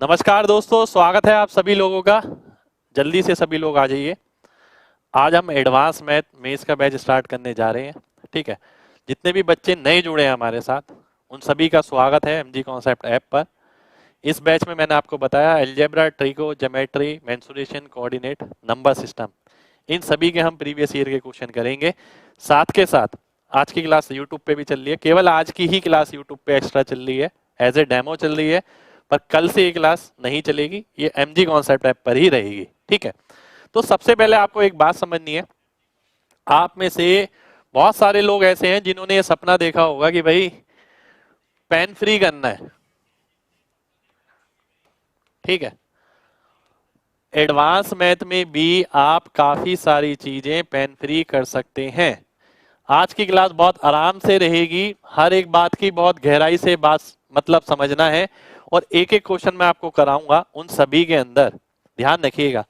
नमस्कार दोस्तों, स्वागत है आप सभी लोगों का। जल्दी से सभी लोग आ जाइए। आज हम एडवांस मैथ मेंस का बैच स्टार्ट करने जा रहे हैं। ठीक है, जितने भी बच्चे नए जुड़े हैं हमारे साथ, उन सभी का स्वागत है एमजी कॉन्सेप्ट ऐप पर। इस बैच में मैंने आपको बताया algebra, trigo, geometry, mensuration, coordinate, number system, इन सभी के हम प्रीवियस ईयर के क्वेश्चन करेंगे। साथ के साथ आज की क्लास यूट्यूब पे भी चल रही है। केवल आज की ही क्लास यूट्यूब पे एक्स्ट्रा चल रही है, एज ए डेमो चल रही है, पर कल से ये क्लास नहीं चलेगी, ये एमजी कॉन्सेप्ट ऐप पर ही रहेगी। ठीक है, तो सबसे पहले आपको एक बात समझनी है। आप में से बहुत सारे लोग ऐसे हैं जिन्होंने ये सपना देखा होगा कि भाई पेन फ्री करना है। ठीक है, एडवांस मैथ में भी आप काफी सारी चीजें पेन फ्री कर सकते हैं। आज की क्लास बहुत आराम से रहेगी, हर एक बात की बहुत गहराई से बात मतलब समझना है, और एक एक क्वेश्चन मैं आपको कराऊंगा। उन सभी के अंदर ध्यान रखिएगा,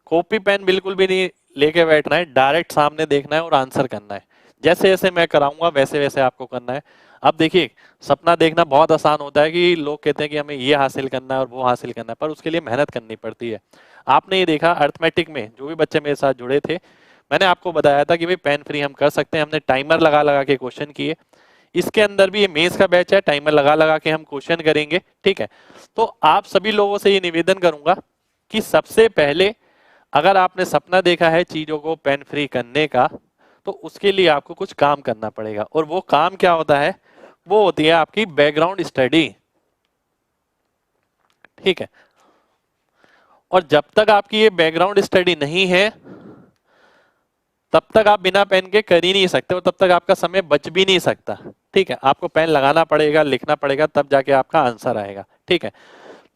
कॉपी पेन बिल्कुल भी नहीं लेके बैठना है, डायरेक्ट सामने देखना है और आंसर करना है। जैसे जैसे मैं कराऊंगा वैसे वैसे आपको करना है। अब देखिए, सपना देखना बहुत आसान होता है कि लोग कहते हैं कि हमें ये हासिल करना है और वो हासिल करना है, पर उसके लिए मेहनत करनी पड़ती है। आपने ये देखा अर्थमेटिक में जो भी बच्चे मेरे साथ जुड़े थे, मैंने आपको बताया था कि भाई पेन फ्री हम कर सकते हैं। हमने टाइमर लगा लगा के क्वेश्चन किए। इसके अंदर भी ये मेंस का बैच है, टाइमर लगा लगा के हम क्वेश्चन करेंगे। ठीक है, तो आप सभी लोगों से ये निवेदन करूंगा कि सबसे पहले अगर आपने सपना देखा है चीजों को पेन फ्री करने का, तो उसके लिए आपको कुछ काम करना पड़ेगा। और वो काम क्या होता है? वो होती है आपकी बैकग्राउंड स्टडी। ठीक है, और जब तक आपकी ये बैकग्राउंड स्टडी नहीं है, तब तक आप बिना पेन के कर ही नहीं सकते, और तब तक आपका समय बच भी नहीं सकता। ठीक है, आपको पेन लगाना पड़ेगा, लिखना पड़ेगा, तब जाके आपका आंसर आएगा। ठीक है,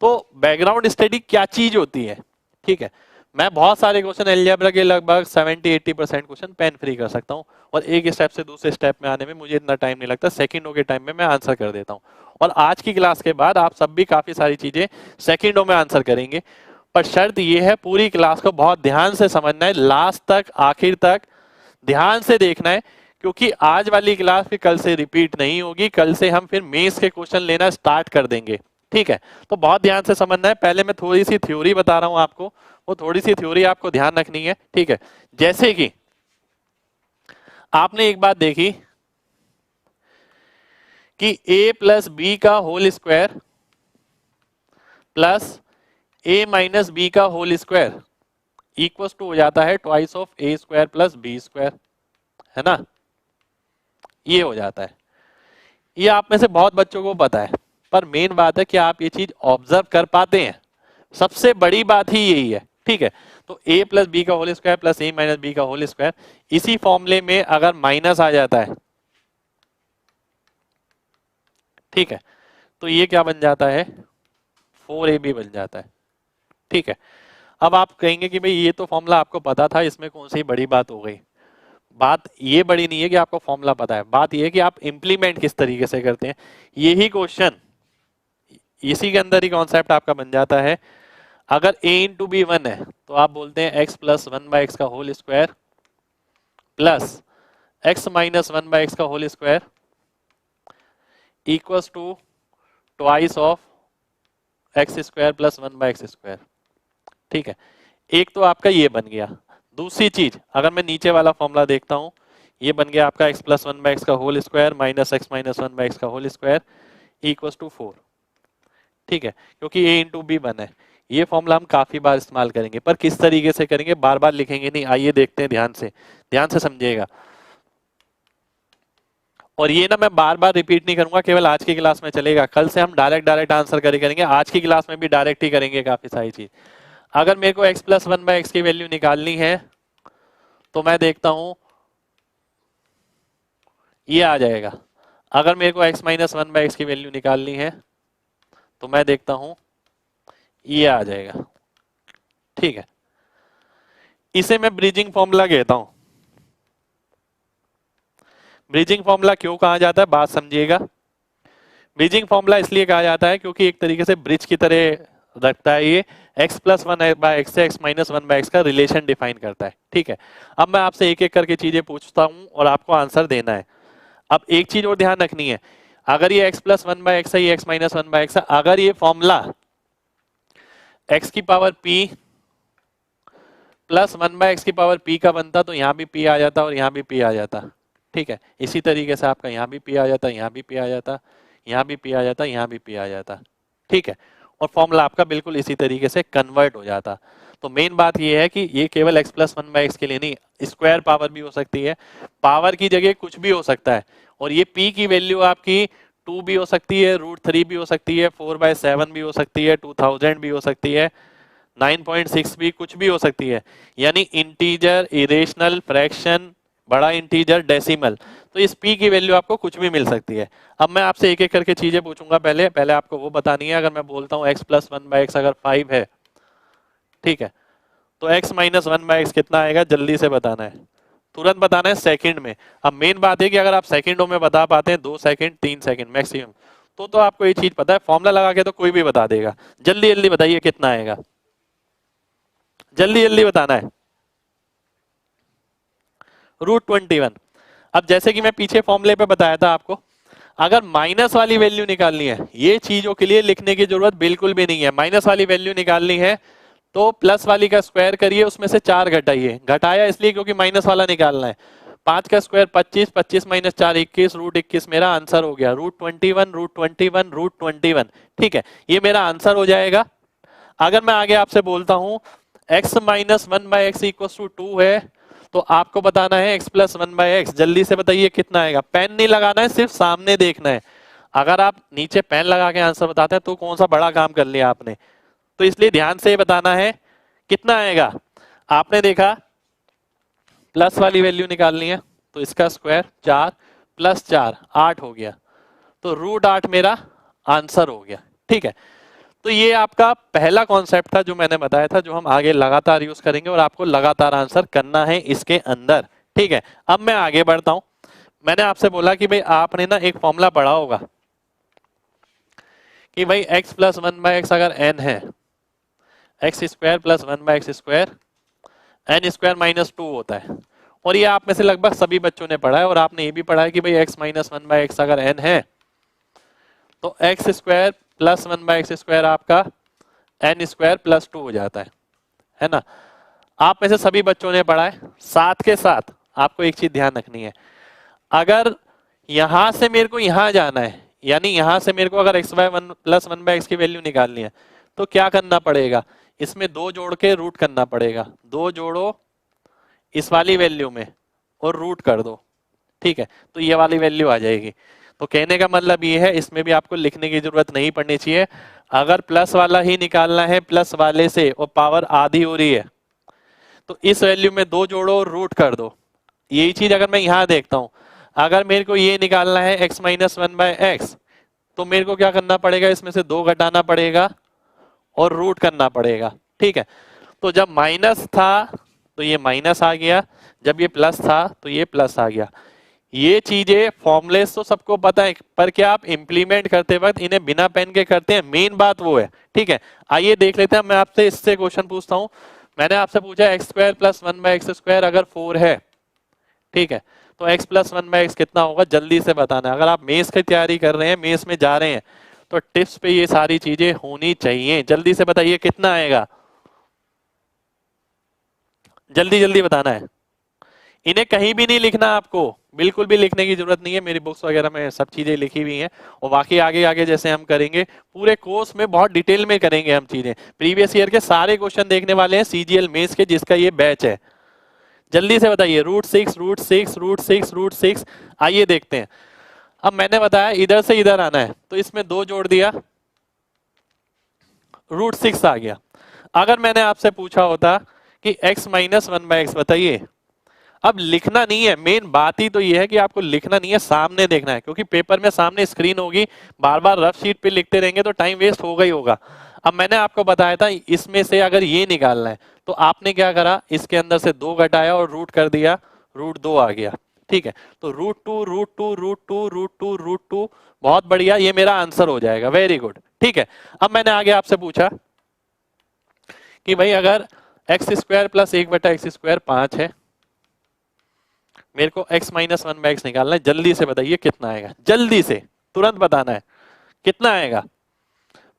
तो बैकग्राउंड स्टडी क्या चीज होती है? ठीक है, मैं बहुत सारे क्वेश्चन अलजेब्रा के लगभग 70-80% क्वेश्चन पेन फ्री कर सकता हूं, और एक स्टेप से दूसरे स्टेप में आने में मुझे इतना टाइम नहीं लगता, सेकंडों के टाइम में मैं आंसर कर देता हूं। और आज की क्लास के बाद आप सब भी काफी सारी चीजें सेकंडों में आंसर करेंगे, पर शर्त यह है पूरी क्लास को बहुत ध्यान से समझना है, लास्ट तक आखिर तक ध्यान से देखना है, क्योंकि आज वाली क्लास फिर कल से रिपीट नहीं होगी। कल से हम फिर मेंस के क्वेश्चन लेना स्टार्ट कर देंगे। ठीक है, तो बहुत ध्यान से समझना है। पहले मैं थोड़ी सी थ्योरी बता रहा हूं आपको, वो थोड़ी सी थ्योरी आपको ध्यान रखनी है। ठीक है, जैसे कि आपने एक बात देखी कि a प्लस बी का whole square plus a minus B का होल स्क्वायर इक्वल टू हो जाता है twice of a square plus B square, है ना? ये हो जाता है। ये आप में से बहुत बच्चों को पता है, पर मेन बात है कि आप ये चीज ऑब्जर्व कर पाते हैं। सबसे बड़ी बात ही यही है। ठीक है, तो a प्लस बी का whole square plus a minus B का होल स्क्वायर, इसी फॉर्मूले में अगर माइनस आ जाता है, ठीक है, तो ये क्या बन जाता है? 4ab बन जाता है। ठीक है, अब आप कहेंगे कि भाई ये तो फॉर्मूला आपको पता था, इसमें कौन सी बड़ी बात हो गई? बात ये बड़ी नहीं है कि आपको फॉर्मूला पता है, बात ये है कि आप इंप्लीमेंट किस तरीके से करते हैं। यही क्वेश्चन, इसी के अंदर ही कॉन्सेप्ट आपका बन जाता है। अगर a इंटू बी 1 है, तो आप बोलते हैं x प्लस 1/x का whole square plus x minus 1/x का whole square equals to twice of x square plus 1/x square. ठीक है, एक तो आपका ये बन गया। दूसरी चीज, अगर मैं नीचे वाला फॉर्मूला देखता हूं, ये बन गया आपका x प्लस 1/x का whole square minus x minus 1/x का होल स्क्वायर इक्वल्स टू 4। ठीक है, क्योंकि a इंटू बी 1 है। ये फॉर्मूला हम काफी बार इस्तेमाल करेंगे, पर किस तरीके से करेंगे, बार बार लिखेंगे नहीं। आइए देखते हैं, ध्यान से समझिएगा। और ये ना मैं बार बार रिपीट नहीं करूंगा, केवल आज की क्लास में चलेगा। कल से हम डायरेक्ट आंसर करेंगे, आज की क्लास में भी डायरेक्ट ही करेंगे काफी सारी चीज। अगर मेरे को x प्लस 1/x की वैल्यू निकालनी है, तो मैं देखता हूं ये आ जाएगा। अगर मेरे को x माइनस 1/x की वैल्यू निकालनी है, तो मैं देखता हूं ये आ जाएगा। ठीक है, इसे मैं ब्रिजिंग फॉर्मूला कहता हूं। ब्रिजिंग फॉर्मूला क्यों कहा जाता है, बात समझिएगा। ब्रिजिंग फॉर्मूला इसलिए कहा जाता है क्योंकि एक तरीके से ब्रिज की तरह रखता है ये, x प्लस 1/x से x माइनस 1/x का रिलेशन डिफाइन करता है। ठीक है, अब मैं आपसे एक एक करके चीजें पूछता हूं और आपको आंसर देना है। अब एक चीज और ध्यान रखनी है, अगर ये x प्लस 1/x है, ये x माइनस 1/x है, अगर ये फॉर्मूला एक्स की पावर पी प्लस 1/x की पावर p का बनता तो यहाँ भी p आ जाता और यहाँ भी p आ जाता। ठीक है, इसी तरीके से आपका यहाँ भी p आ जाता, यहाँ भी p आ जाता, यहाँ भी p आ जाता, यहाँ भी p आ जाता। ठीक है, और फॉर्मूला आपका बिल्कुल इसी तरीके से कन्वर्ट हो जाता। तो मेन बात ये है कि ये केवल x प्लस 1/x के लिए नहीं, स्क्वायर पावर भी हो सकती है, पावर की जगह कुछ भी हो सकता है। और ये p की वैल्यू आपकी 2 भी हो सकती है, √3 भी हो सकती है, 4/7 भी हो सकती है, 2000 भी हो सकती है, 9.6 भी कुछ भी हो सकती है। यानी इंटीजर, इरेशनल, फ्रैक्शन, बड़ा इंटीजर, डेसिमल, तो इस p की वैल्यू आपको कुछ भी मिल सकती है। अब मैं आपसे एक एक करके चीजें पूछूंगा, पहले पहले आपको वो बतानी है। अगर मैं बोलता हूँ x प्लस 1/x अगर 5 है, ठीक है, तो x माइनस 1/x कितना आएगा, जल्दी से बताना है, तुरंत बताना है सेकंड में। अब मेन बात है कि अगर आप सेकंडों में बता पाते हैं, 2 सेकंड 3 सेकंड मैक्सिमम, तो आपको ये चीज पता है, फॉर्मूला लगा के तो कोई भी बता देगा। जल्दी जल्दी बताइए कितना आएगा, जल्दी जल्दी बताना है। √21। अब जैसे कि मैं पीछे फॉर्मूले पे बताया था आपको, अगर माइनस वाली वैल्यू निकालनी है, ये चीजों के लिए लिखने की जरूरत बिल्कुल भी नहीं है। माइनस वाली वैल्यू निकालनी है तो प्लस वाली का स्क्वायर करिए, उसमें से 4 घटाइए। घटाया इसलिए क्योंकि माइनस वाला निकालना है। 5 का स्क्वायर 25, 25 माइनस 4 21, √21 मेरा आंसर हो गया। √21, √21, √21। ठीक है, ये मेरा आंसर हो जाएगा। अगर मैं आगे आपसे बोलता हूं x minus 1/x equal to 2 है, तो आपको बताना है x प्लस 1/x। जल्दी से बताइए कितना आएगा। पेन नहीं लगाना है, सिर्फ सामने देखना है। अगर आप नीचे पेन लगा के आंसर बताते हैं तो कौन सा बड़ा काम कर लिया आपने, तो इसलिए ध्यान से बताना है कितना आएगा। आपने देखा प्लस वाली वैल्यू निकालनी है, तो इसका स्क्वायर 4 प्लस 4 8 हो गया, तो √8 मेरा आंसर हो गया। ठीक है, तो ये आपका पहला कॉन्सेप्ट था जो मैंने बताया था, जो हम आगे लगातार यूज करेंगे और आपको लगातार आंसर करना है इसके अंदर। ठीक है, अब मैं आगे बढ़ता हूं। मैंने आपसे बोला कि भाई आपने ना एक फॉर्मूला पढ़ा होगा कि भाई x प्लस 1/x अगर n है, X square plus 1/x square n square minus 2 होता है। और ये आप में से लगभग सभी बच्चों ने पढ़ा है, और आपने ये भी पढ़ा है कि भाई x माइनस 1/x अगर n है तो x square plus 1/x square आपका n स्क्वायर प्लस 2 हो जाता है ना। आप में से सभी बच्चों ने पढ़ा है। साथ के साथ आपको एक चीज ध्यान रखनी है, अगर यहां से मेरे को यहां जाना है, यानी यहां से मेरे को अगर x/1 प्लस 1/x की वैल्यू निकालनी है, तो क्या करना पड़ेगा, इसमें 2 जोड़ के रूट करना पड़ेगा। 2 जोड़ो इस वाली वैल्यू में और रूट कर दो। ठीक है, तो ये वाली वैल्यू आ जाएगी। तो कहने का मतलब ये है, इसमें भी आपको लिखने की जरूरत नहीं पड़नी चाहिए। अगर प्लस वाला ही निकालना है प्लस वाले से और पावर आधी हो रही है, तो इस वैल्यू में 2 जोड़ो और रूट कर दो। यही चीज अगर मैं यहां देखता हूं, अगर मेरे को ये निकालना है x माइनस 1/x, तो मेरे को क्या करना पड़ेगा, इसमें से 2 घटाना पड़ेगा और रूट करना पड़ेगा। ठीक है, तो जब माइनस था तो ये माइनस आ गया, जब ये प्लस था तो ये प्लस आ गया। ये चीजें फॉर्मुलेस तो सबको पता है, पर क्या आप इंप्लीमेंट करते वक्त इन्हें बिना पेन के करते हैं, मेन बात वो है। ठीक है, आइए देख लेते हैं। मैं आपसे इससे क्वेश्चन पूछता हूं। मैंने आपसे पूछा x square plus 1/x square अगर 4 है, ठीक है, तो x प्लस 1/x कितना होगा, जल्दी से बताना है। अगर आप मेंस की तैयारी कर रहे हैं, मेंस में जा रहे हैं, तो टिप्स पे ये सारी चीजें होनी चाहिए। जल्दी से बताइए कितना आएगा, जल्दी जल्दी बताना है। इन्हें कहीं भी नहीं लिखना, आपको बिल्कुल भी लिखने की जरूरत नहीं है। मेरी बुक्स वगैरह में सब चीजें लिखी हुई हैं, और बाकी आगे आगे जैसे हम करेंगे पूरे कोर्स में बहुत डिटेल में करेंगे हम चीजें। प्रीवियस ईयर के सारे क्वेश्चन देखने वाले हैं सीजीएल मेंस के, जिसका ये बैच है। जल्दी से बताइए, √6 √6 √6 √6। आइए देखते हैं। अब मैंने बताया इधर से इधर आना है, तो इसमें 2 जोड़ दिया, √6 आ गया। अगर मैंने आपसे पूछा होता कि x माइनस 1/x बताइए, अब लिखना नहीं है। मेन बात ही तो ये है कि आपको लिखना नहीं है, सामने देखना है, क्योंकि पेपर में सामने स्क्रीन होगी, बार बार रफ शीट पे लिखते रहेंगे तो टाइम वेस्ट होगा ही होगा। अब मैंने आपको बताया था इसमें से अगर ये निकालना है, तो आपने क्या करा, इसके अंदर से 2 घटाया और रूट कर दिया, √2 आ गया। ठीक है, तो √2 √2 √2 √2 √2, बहुत बढ़िया, ये मेरा आंसर हो जाएगा। Very good. ठीक है, अब मैंने आगे आपसे पूछा कि भाई अगर x square plus 1/x square 5 है, मेरे को x माइनस 1/x निकालना है। जल्दी से बताइए कितना आएगा, जल्दी से तुरंत बताना है कितना आएगा।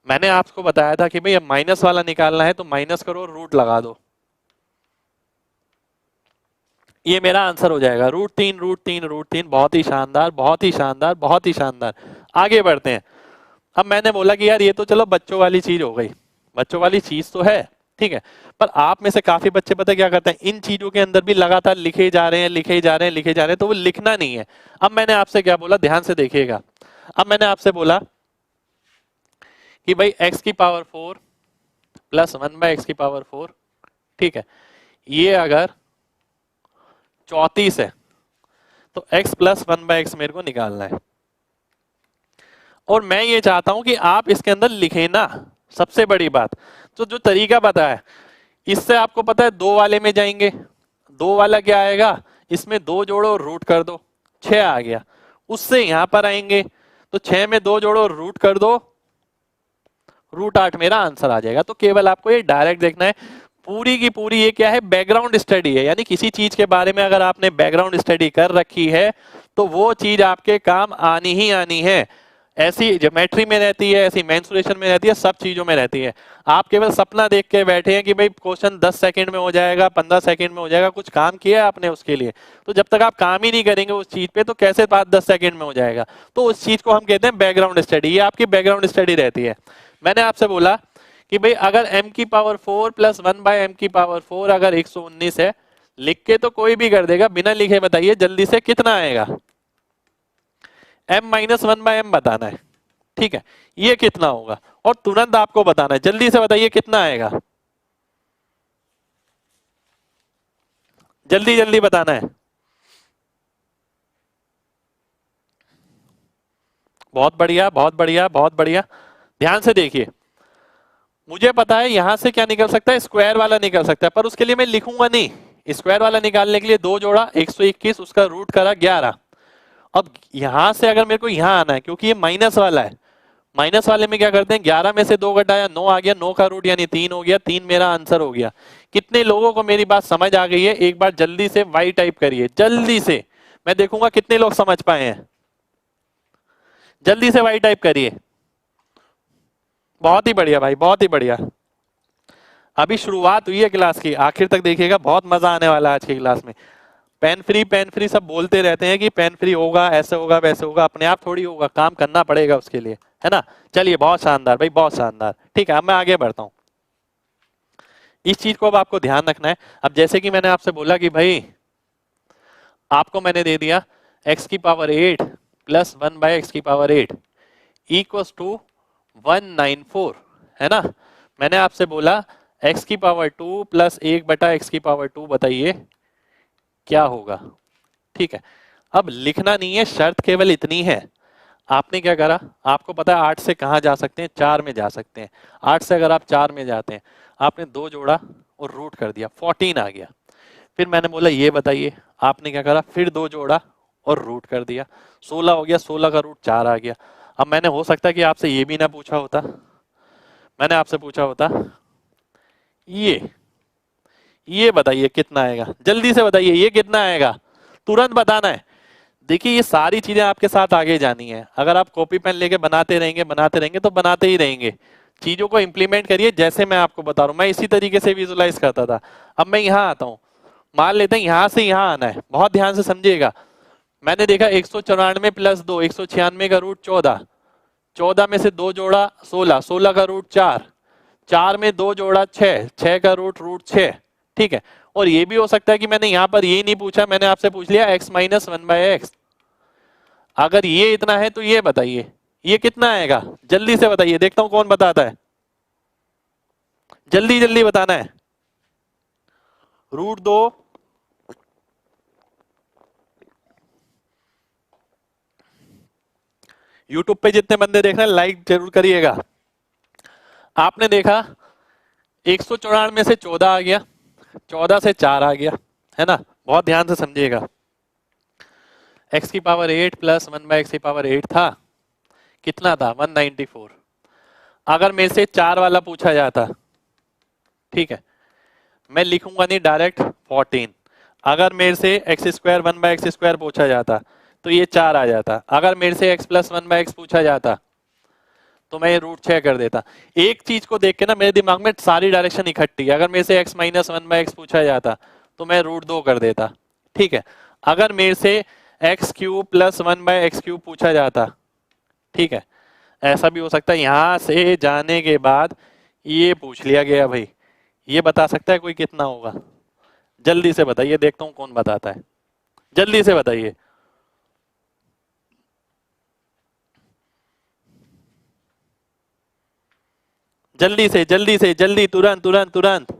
मैंने आपको बताया था कि भाई अब माइनस वाला निकालना है तो माइनस करो, रूट लगा दो, ये मेरा आंसर हो जाएगा। रूट तीन, रूट तीन, रूट तीन। बहुत ही शानदार, बहुत ही शानदार, बहुत ही शानदार। आगे बढ़ते हैं। अब मैंने बोला कि यार ये तो चलो बच्चों वाली चीज हो गई, बच्चों वाली चीज तो है, ठीक है, पर आप में से काफी बच्चे पता है क्या करते हैं, इन चीजों के अंदर भी लगातार लिखे जा रहे हैं, लिखे जा रहे हैं, लिखे जा रहे हैं, तो वो लिखना नहीं है। अब मैंने आपसे क्या बोला, ध्यान से देखिएगा। अब मैंने आपसे बोला कि भाई x की पावर 4 प्लस 1/x की पावर 4, ठीक है, ये अगर 34 है तो x प्लस 1/x मेरे को निकालना है। और मैं ये चाहता हूं कि आप इसके अंदर लिखे ना, सबसे बड़ी बात। तो जो तरीका पता है, इससे आपको पता है दो वाले में जाएंगे, दो वाला क्या आएगा, इसमें दो जोड़ो रूट कर दो, 6 आ गया। उससे यहां पर आएंगे तो 6 में दो जोड़ो रूट कर दो, रूट 8 मेरा आंसर आ जाएगा। तो केवल आपको ये डायरेक्ट देखना है। पूरी की पूरी ये क्या है, बैकग्राउंड स्टडी है, यानी किसी चीज के बारे में अगर आपने बैकग्राउंड स्टडी कर रखी है तो वो चीज आपके काम आनी ही आनी है। ऐसी ज्योमेट्री में रहती है, ऐसी मेंसुरेशन में रहती है, सब चीजों में रहती है। आप केवल सपना देख के बैठे हैं कि भाई क्वेश्चन 10 सेकंड में हो जाएगा, 15 सेकंड में हो जाएगा, कुछ काम किया है आपने उसके लिए? तो जब तक आप काम ही नहीं करेंगे उस चीज पे तो कैसे 5-10 सेकंड में हो जाएगा? तो उस चीज को हम कहते हैं बैकग्राउंड स्टडी। ये आपकी बैकग्राउंड स्टडी रहती है। मैंने आपसे बोला कि भाई अगर m की पावर 4 प्लस 1/m की पावर 4 अगर 119 है, लिख के तो कोई भी कर देगा, बिना लिखे बताइए जल्दी से कितना आएगा? m माइनस 1/m बताना है, ठीक है, ये कितना होगा? और तुरंत आपको बताना है, जल्दी से बताइए कितना आएगा, जल्दी जल्दी बताना है। बहुत बढ़िया, बहुत बढ़िया, बहुत बढ़िया। ध्यान से देखिए, मुझे पता है यहां से क्या निकल सकता है, स्क्वायर वाला निकल सकता है, पर उसके लिए मैं लिखूंगा नहीं। स्क्वायर वाला निकालने के लिए दो जोड़ा 121, उसका रूट करा 11। अब यहां से अगर मेरे को यहां आना है, क्योंकि ये माइनस वाला है, माइनस वाले में क्या करते हैं, 11 में से 2 घटाया 9 आ गया, 9 का रूट यानी 3 हो गया, 3 मेरा आंसर हो गया। कितने लोगों को मेरी बात समझ आ गई है? एक बार जल्दी से वाई टाइप करिए, जल्दी से, मैं देखूंगा कितने लोग समझ पाए हैं। जल्दी से वाई टाइप करिए। बहुत ही बढ़िया भाई, बहुत ही बढ़िया। अभी शुरुआत हुई है क्लास की, आखिर तक देखिएगा, बहुत मजा आने वाला है आज की क्लास में। पेन फ्री सब बोलते रहते हैं कि पेन फ्री होगा, ऐसे होगा, वैसे होगा, अपने आप थोड़ी होगा, काम करना पड़ेगा उसके लिए, है ना? चलिए, बहुत शानदार भाई, बहुत शानदार। ठीक है, अब मैं आगे बढ़ता हूं। इस चीज को अब आपको ध्यान रखना है। अब जैसे कि मैंने आपसे बोला कि भाई आपको मैंने दे दिया x की पावर 8 प्लस 1/x की पावर 8 इक्वल्स टू 194, है ना? मैंने आपसे बोला x की पावर 2 प्लस 1/x की पावर 2 बताइए क्या होगा? ठीक है, अब लिखना नहीं है, शर्त केवल इतनी है। आपने क्या करा, आपको पता है 8 से कहां जा सकते हैं, 4 में जा सकते हैं। 8 से अगर आप 4 में जाते हैं, आपने दो जोड़ा और रूट कर दिया, 14 आ गया। फिर मैंने बोला ये बताइए, आपने क्या करा, फिर दो जोड़ा और रूट कर दिया, 16 हो गया, 16 का रूट 4 आ गया। अब मैंने हो सकता है कि आपसे ये भी ना पूछा होता, मैंने आपसे पूछा होता ये बताइए कितना आएगा, जल्दी से बताइए ये कितना आएगा, तुरंत बताना है। देखिए ये सारी चीजें आपके साथ आगे जानी है। अगर आप कॉपी पेन लेके बनाते रहेंगे तो बनाते ही रहेंगे। चीजों को इंप्लीमेंट करिए, जैसे मैं आपको बता रहा हूं, मैं इसी तरीके से विजुलाइज करता था। अब मैं यहाँ आता हूँ, मान लेते हैं यहां से यहां आना है, बहुत ध्यान से समझिएगा। मैंने देखा 194 प्लस 2, 196 का रूट 14, 14 में से दो जोड़ा 16, 16 का रूट 4, 4 में दो जोड़ा 6, 6 का रूट 6, ठीक है। और ये भी हो सकता है कि मैंने यहां पर ये नहीं पूछा, मैंने आपसे पूछ लिया x माइनस 1/x। अगर ये इतना है तो ये बताइए ये कितना आएगा, जल्दी से बताइए, देखता हूं कौन बताता है, जल्दी जल्दी बताना है। रूट 2 यूट्यूब पे जितने बंदे देख रहे हैं लाइक जरूर करिएगा। आपने देखा 194 में से 14 आ गया, 14 से 4 आ गया, है ना? बहुत ध्यान से समझिएगा। x की पावर 8 प्लस 1/x की पावर 8 था, कितना था? 194। अगर मेरे से 4 वाला पूछा जाता, ठीक है, मैं लिखूंगा नहीं, डायरेक्ट 14। अगर मेरे से x स्क्वायर 1/x स्क्वायर पूछा जाता तो ये 4 आ जाता। अगर मेरे से x प्लस 1/x पूछा जाता तो मैं ये √6 कर देता। एक चीज को देख के ना मेरे दिमाग में सारी डायरेक्शन इकट्ठी है। अगर मेरे से x माइनस 1/x पूछा जाता तो मैं √2 कर देता, ठीक है। अगर मेरे से x³ प्लस 1/x³ पूछा जाता, ठीक है, ऐसा भी हो सकता है यहां से जाने के बाद ये पूछ लिया गया भाई, ये बता सकता है कोई कितना होगा? जल्दी से बताइए, देखता हूं कौन बताता है, जल्दी से बताइए। जल्दी से जल्दी से जल्दी, तुरंत तुरंत तुरंत।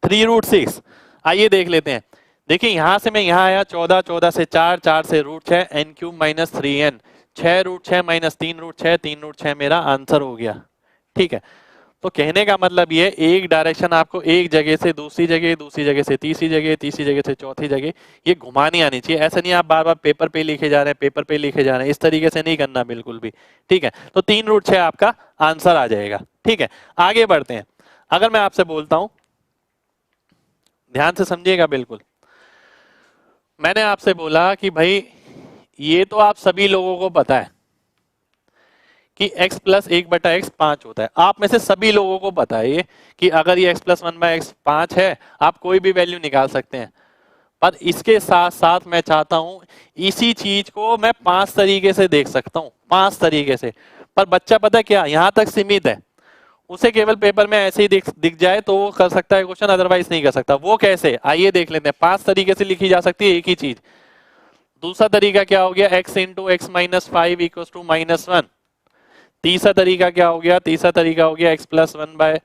3√6। आइए देख लेते हैं। देखिए यहां से मैं यहां आया 14, 14 से 4, 4 से √6, n³ माइनस 3n, 6√6 माइनस 3√6, 3√6 मेरा आंसर हो गया, ठीक है। तो कहने का मतलब ये, एक डायरेक्शन आपको एक जगह से दूसरी जगह, दूसरी जगह से तीसरी जगह, तीसरी जगह से चौथी जगह ये घुमानी आनी चाहिए। ऐसा नहीं आप बार बार पेपर पे लिखे जा रहे हैं, पेपर पे लिखे जा रहे हैं, इस तरीके से नहीं करना बिल्कुल भी, ठीक है। तो 3√6 आपका आंसर आ जाएगा, ठीक है। आगे बढ़ते हैं। अगर मैं आपसे बोलता हूं, ध्यान से समझिएगा बिल्कुल, मैंने आपसे बोला कि भाई ये तो आप सभी लोगों को पता है कि x प्लस 1/x 5 होता है। आप में से सभी लोगों को पता है ये कि अगर ये x प्लस 1/x 5 है, आप कोई भी वैल्यू निकाल सकते हैं। पर इसके साथ साथ मैं चाहता हूं इसी चीज को मैं 5 तरीके से देख सकता हूं, 5 तरीके से। पर बच्चा पता है क्या, यहां तक सीमित है। उसे केवल पेपर में ऐसे ही दिख जाए तो वो कर सकता है क्वेश्चन, अदरवाइज नहीं कर सकता। वो कैसे, आइए देख लेते हैं। 5 तरीके से लिखी जा सकती है एक ही चीज। दूसरा तरीका क्या हो गया, x into X minus 5 equal to -1। तीसरा तरीका क्या हो गया, तीसरा तरीका हो गया x plus 1/x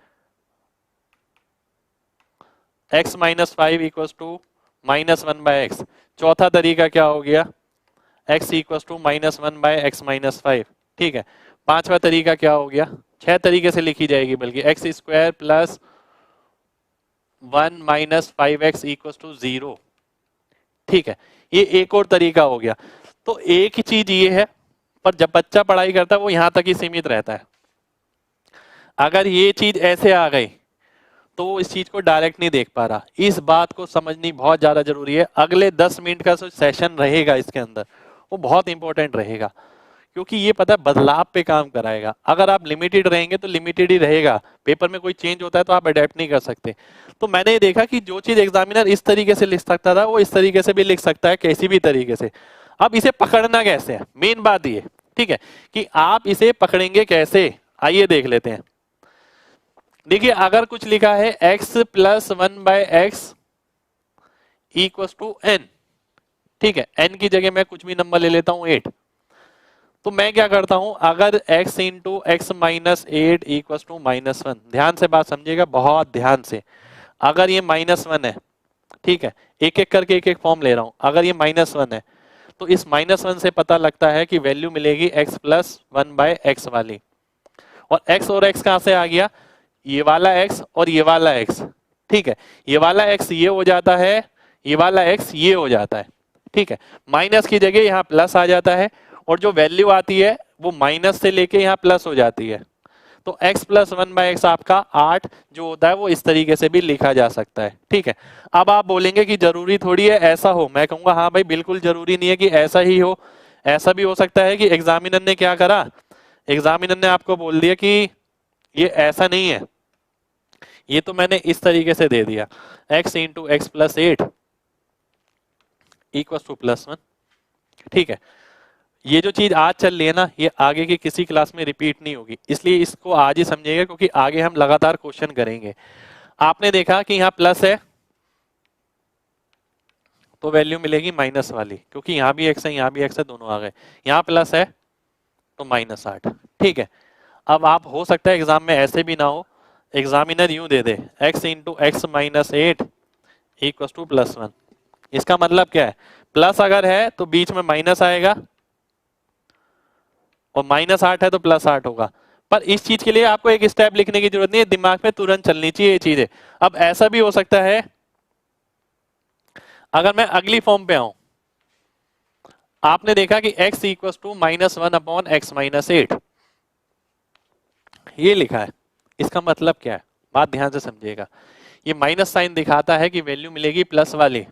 minus 5 equal to -1/x। चौथा तरीका क्या हो गया, x equal to -1/x minus 5, ठीक है। पांचवा तरीका क्या हो गया, 6 तरीके से लिखी जाएगी बल्कि, x² plus 1 minus 5x equal to 0, ठीक है। ये एक और तरीका हो गया। तो एक ही चीज ये है, पर जब बच्चा पढ़ाई करता है वो यहां तक ही सीमित रहता है। अगर ये चीज ऐसे आ गई तो वो इस चीज को डायरेक्ट नहीं देख पा रहा। इस बात को समझनी बहुत ज्यादा जरूरी है। अगले 10 मिनट का जो सेशन रहेगा इसके अंदर वो बहुत इंपॉर्टेंट रहेगा, क्योंकि ये पता है बदलाव पे काम कराएगा। अगर आप लिमिटेड रहेंगे तो लिमिटेड ही रहेगा, पेपर में कोई चेंज होता है तो आप अडेप्ट नहीं कर सकते। तो मैंने ये देखा कि जो चीज एग्जामिनर इस तरीके से लिख सकता था वो इस तरीके से भी लिख सकता है, किसी भी तरीके से। अब इसे पकड़ना कैसे है, मेन बात ये, ठीक है, कि आप इसे पकड़ेंगे कैसे। आइए देख लेते हैं। देखिए अगर कुछ लिखा है x plus 1/x equal to n, ठीक है, n की जगह मैं कुछ भी नंबर ले लेता हूं 8। तो मैं क्या करता हूं, अगर x into X minus 8 equal to -1, ध्यान से बात समझिएगा, बहुत ध्यान से। अगर ये -1 है, ठीक है, एक एक करके एक एक फॉर्म ले रहा हूं। अगर ये -1 है तो इस -1 से पता लगता है कि वैल्यू मिलेगी x प्लस 1/x वाली। और x कहां से आ गया, ये वाला x और ये वाला x, ठीक है। ये वाला x ये हो जाता है, ये वाला x ये हो जाता है, ठीक है। माइनस की जगह यहाँ प्लस आ जाता है, और जो वैल्यू आती है वो माइनस से लेके यहाँ प्लस हो जाती है। तो x प्लस 1/x आपका 8 जो होता है वो इस तरीके से भी लिखा जा सकता है, ठीक है। अब आप बोलेंगे कि जरूरी थोड़ी है ऐसा हो, मैं कहूंगा हाँ भाई बिल्कुल जरूरी नहीं है कि ऐसा ही हो। ऐसा भी हो सकता है कि एग्जामिनर ने क्या करा, एग्जामिनर ने आपको बोल दिया कि ये ऐसा नहीं है, ये तो मैंने इस तरीके से दे दिया, x into X plus 8 equal to +1, ठीक है। ये जो चीज आज चल रही है ना, ये आगे की किसी क्लास में रिपीट नहीं होगी, इसलिए इसको आज ही समझिएगा, क्योंकि आगे हम लगातार क्वेश्चन करेंगे। आपने देखा कि यहाँ प्लस है तो वैल्यू मिलेगी माइनस वाली, क्योंकि यहाँ भी x है यहाँ भी x है, दोनों आ गए। यहाँ प्लस है तो -8, ठीक है। अब आप हो सकता है एग्जाम में ऐसे भी ना हो, एग्जामिनर यूं दे दे x into X minus 8 equal to +1। इसका मतलब क्या है, प्लस अगर है तो बीच में माइनस आएगा, और -8 है तो +8 होगा। पर इस चीज के लिए आपको एक स्टेप लिखने की जरूरत नहीं है, दिमाग में तुरंत चलनी चाहिए ये चीजें। अब ऐसा भी हो सकता है, अगर मैं अगली फॉर्म पे आऊं, आपने देखा कि x equal to -1/x minus 8, ये लिखा है। इसका मतलब क्या है, बात ध्यान से समझिएगा। ये माइनस साइन दिखाता है कि वैल्यू मिलेगी प्लस वाली,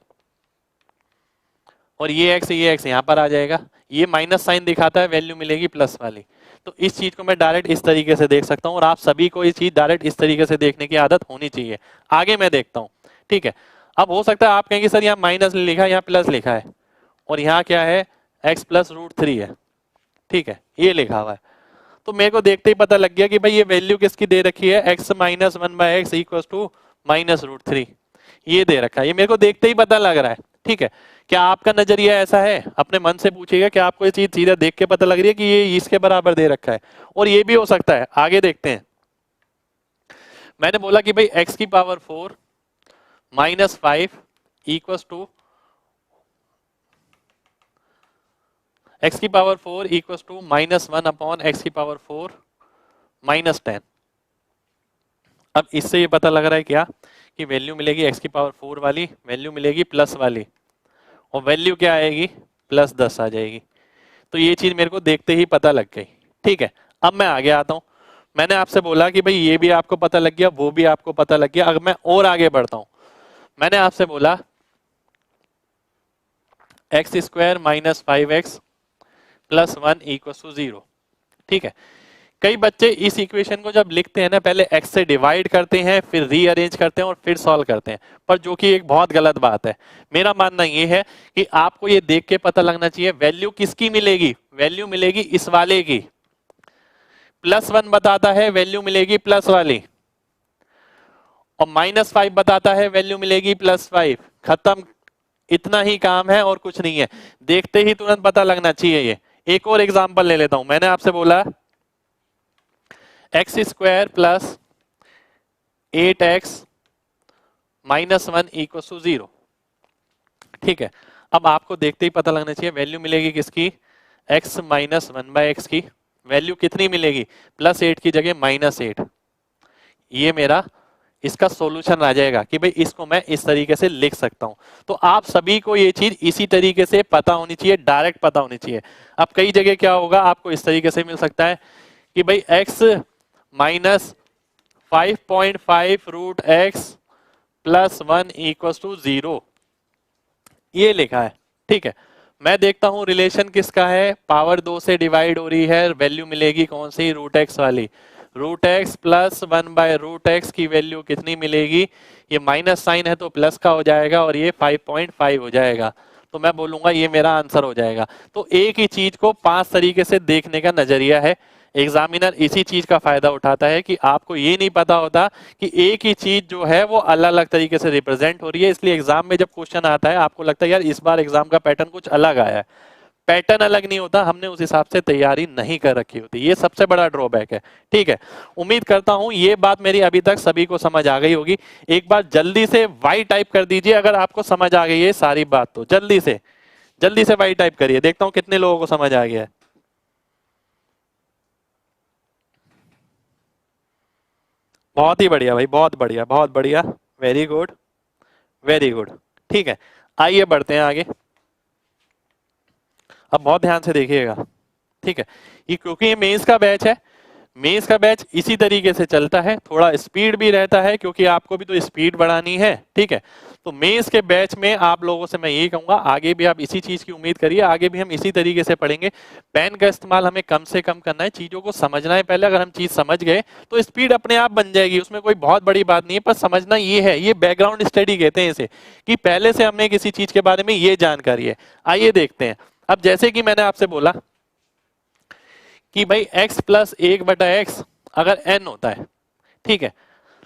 और ये x यहां पर आ जाएगा। ये माइनस साइन दिखाता है वैल्यू मिलेगी प्लस वाली। तो इस चीज को मैं डायरेक्ट इस तरीके से देख सकता हूं और आप सभी को ये चीज डायरेक्ट इस तरीके से देखने की आदत होनी चाहिए। आगे मैं देखता हूं, ठीक है। अब हो सकता है आप कहेंगे सर यहाँ माइनस लिखा है, यहाँ प्लस लिखा है और यहाँ क्या है, x प्लस रूट 3 है, ठीक है, ये लिखा हुआ है। तो मेरे को देखते ही पता लग गया कि भाई ये वैल्यू किसकी दे रखी है, x minus 1/x equal to minus root 3, ये दे रखा है, ये मेरे को देखते ही पता लग रहा है, ठीक है। क्या आपका नजरिया ऐसा है? अपने मन से पूछिएगा कि आपको ये चीज सीधा देख के पता लग रही है कि ये इसके बराबर दे रखा है, और ये भी हो सकता है। आगे देखते हैं। मैंने बोला कि भाई x की power 4 minus 5 equal to x की power 4 equal to minus 1 upon x की पावर 4 माइनस 10। अब इससे ये पता लग रहा है क्या कि वैल्यू मिलेगी x की पावर 4 वाली, वैल्यू मिलेगी प्लस वाली, और वैल्यू क्या आएगी, प्लस 10 आ जाएगी। तो ये चीज मेरे को देखते ही पता लग गई, ठीक है। अब मैं आगे आता हूं। मैंने आपसे बोला कि भाई ये भी आपको पता लग गया, वो भी आपको पता लग गया। अगर मैं और आगे बढ़ता हूं, मैंने आपसे बोला X square minus 5x plus 1 equal to 0, ठीक है। कई बच्चे इस इक्वेशन को जब लिखते हैं ना, पहले x से डिवाइड करते हैं, फिर रीअरेंज करते हैं और फिर सॉल्व करते हैं, पर जो कि एक बहुत गलत बात है। मेरा मानना ये है कि आपको ये देख के पता लगना चाहिए वैल्यू किसकी मिलेगी, वैल्यू मिलेगी इस वाले की। प्लस 1 बताता है वैल्यू मिलेगी प्लस वाली, और माइनस 5 बताता है वैल्यू मिलेगी प्लस 5। खत्म, इतना ही काम है और कुछ नहीं है। देखते ही तुरंत पता लगना चाहिए ये। एक और एग्जांपल ले लेता हूं। मैंने आपसे बोला X square plus 8x minus 1 equal to 0, ठीक है। अब आपको देखते ही पता लगना चाहिए वैल्यू मिलेगी किसकी, x माइनस 1/x की। वैल्यू कितनी मिलेगी, प्लस 8 की जगह माइनस 8। ये मेरा इसका सॉल्यूशन आ जाएगा कि भाई इसको मैं इस तरीके से लिख सकता हूं। तो आप सभी को ये चीज इसी तरीके से पता होनी चाहिए, डायरेक्ट पता होनी चाहिए। अब कई जगह क्या होगा, आपको इस तरीके से मिल सकता है कि भाई x minus 5.5 root x plus 1 equal to 0, ये लिखा है, ठीक है। मैं देखता हूं रिलेशन किसका है, पावर 2 से डिवाइड हो रही है, वैल्यू मिलेगी कौन सी, रूट एक्स वाली। रूट एक्स प्लस 1/√x की वैल्यू कितनी मिलेगी, ये माइनस साइन है तो प्लस का हो जाएगा और ये 5.5 हो जाएगा। तो मैं बोलूंगा ये मेरा आंसर हो जाएगा। तो एक ही चीज को 5 तरीके से देखने का नजरिया है। एग्जामिनर इसी चीज का फायदा उठाता है कि आपको ये नहीं पता होता कि एक ही चीज जो है वो अलग अलग तरीके से रिप्रेजेंट हो रही है। इसलिए एग्जाम में जब क्वेश्चन आता है आपको लगता है यार इस बार एग्जाम का पैटर्न कुछ अलग आया है। पैटर्न अलग नहीं होता, हमने उस हिसाब से तैयारी नहीं कर रखी होती। ये सबसे बड़ा ड्रॉबैक है, ठीक है। उम्मीद करता हूं ये बात मेरी अभी तक सभी को समझ आ गई होगी। एक बार जल्दी से वाई टाइप कर दीजिए अगर आपको समझ आ गई है सारी बात, तो जल्दी से वाई टाइप करिए, देखता हूं कितने लोगों को समझ आ गया है। बहुत ही बढ़िया भाई, बहुत बढ़िया, बहुत बढ़िया, वेरी गुड, वेरी गुड, ठीक है। आइए बढ़ते हैं आगे। अब बहुत ध्यान से देखिएगा, ठीक है। ये क्योंकि ये मेंस का बैच है, मेंस का बैच इसी तरीके से चलता है, थोड़ा स्पीड भी रहता है क्योंकि आपको भी तो स्पीड बढ़ानी है, ठीक है। तो मेंस के बैच में आप लोगों से मैं यही कहूंगा आगे भी आप इसी चीज की उम्मीद करिए, आगे भी हम इसी तरीके से पढ़ेंगे। पेन का इस्तेमाल हमें कम से कम करना है, चीजों को समझना है पहले। अगर हम चीज समझ गए तो स्पीड अपने आप बन जाएगी, उसमें कोई बहुत बड़ी बात नहीं है। पर समझना ये है, ये बैकग्राउंड स्टडी कहते हैं इसे, कि पहले से हमें किसी चीज के बारे में ये जानकारी है। आइए देखते हैं। अब जैसे कि मैंने आपसे बोला कि भाई x प्लस 1/x अगर n होता है, ठीक है,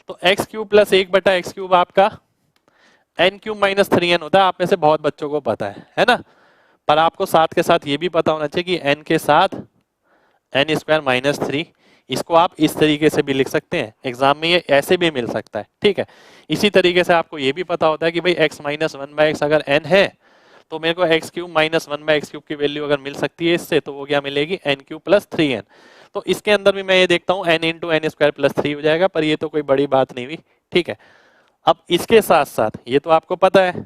तो x cube plus 1/x cube आपका n क्यूब माइनस 3n होता है। आप में से बहुत बच्चों को पता है ना। पर आपको साथ के साथ ये भी पता होना चाहिए कि n के साथ n स्क्वायर माइनस 3, इसको आप इस तरीके से भी लिख सकते हैं, एग्जाम में ये ऐसे भी मिल सकता है, ठीक है। इसी तरीके से आपको ये भी पता होता है कि भाई x माइनस 1/x अगर n है तो मेरे को x cube minus 1/x cube की वैल्यू अगर मिल सकती है इससे, तो वो क्या मिलेगी, n क्यूब प्लस 3n। तो इसके अंदर भी मैं ये देखता हूँ n into N square plus 3 हो जाएगा, पर ये तो कोई बड़ी बात नहीं हुई, ठीक है। अब इसके साथ साथ ये तो आपको पता है,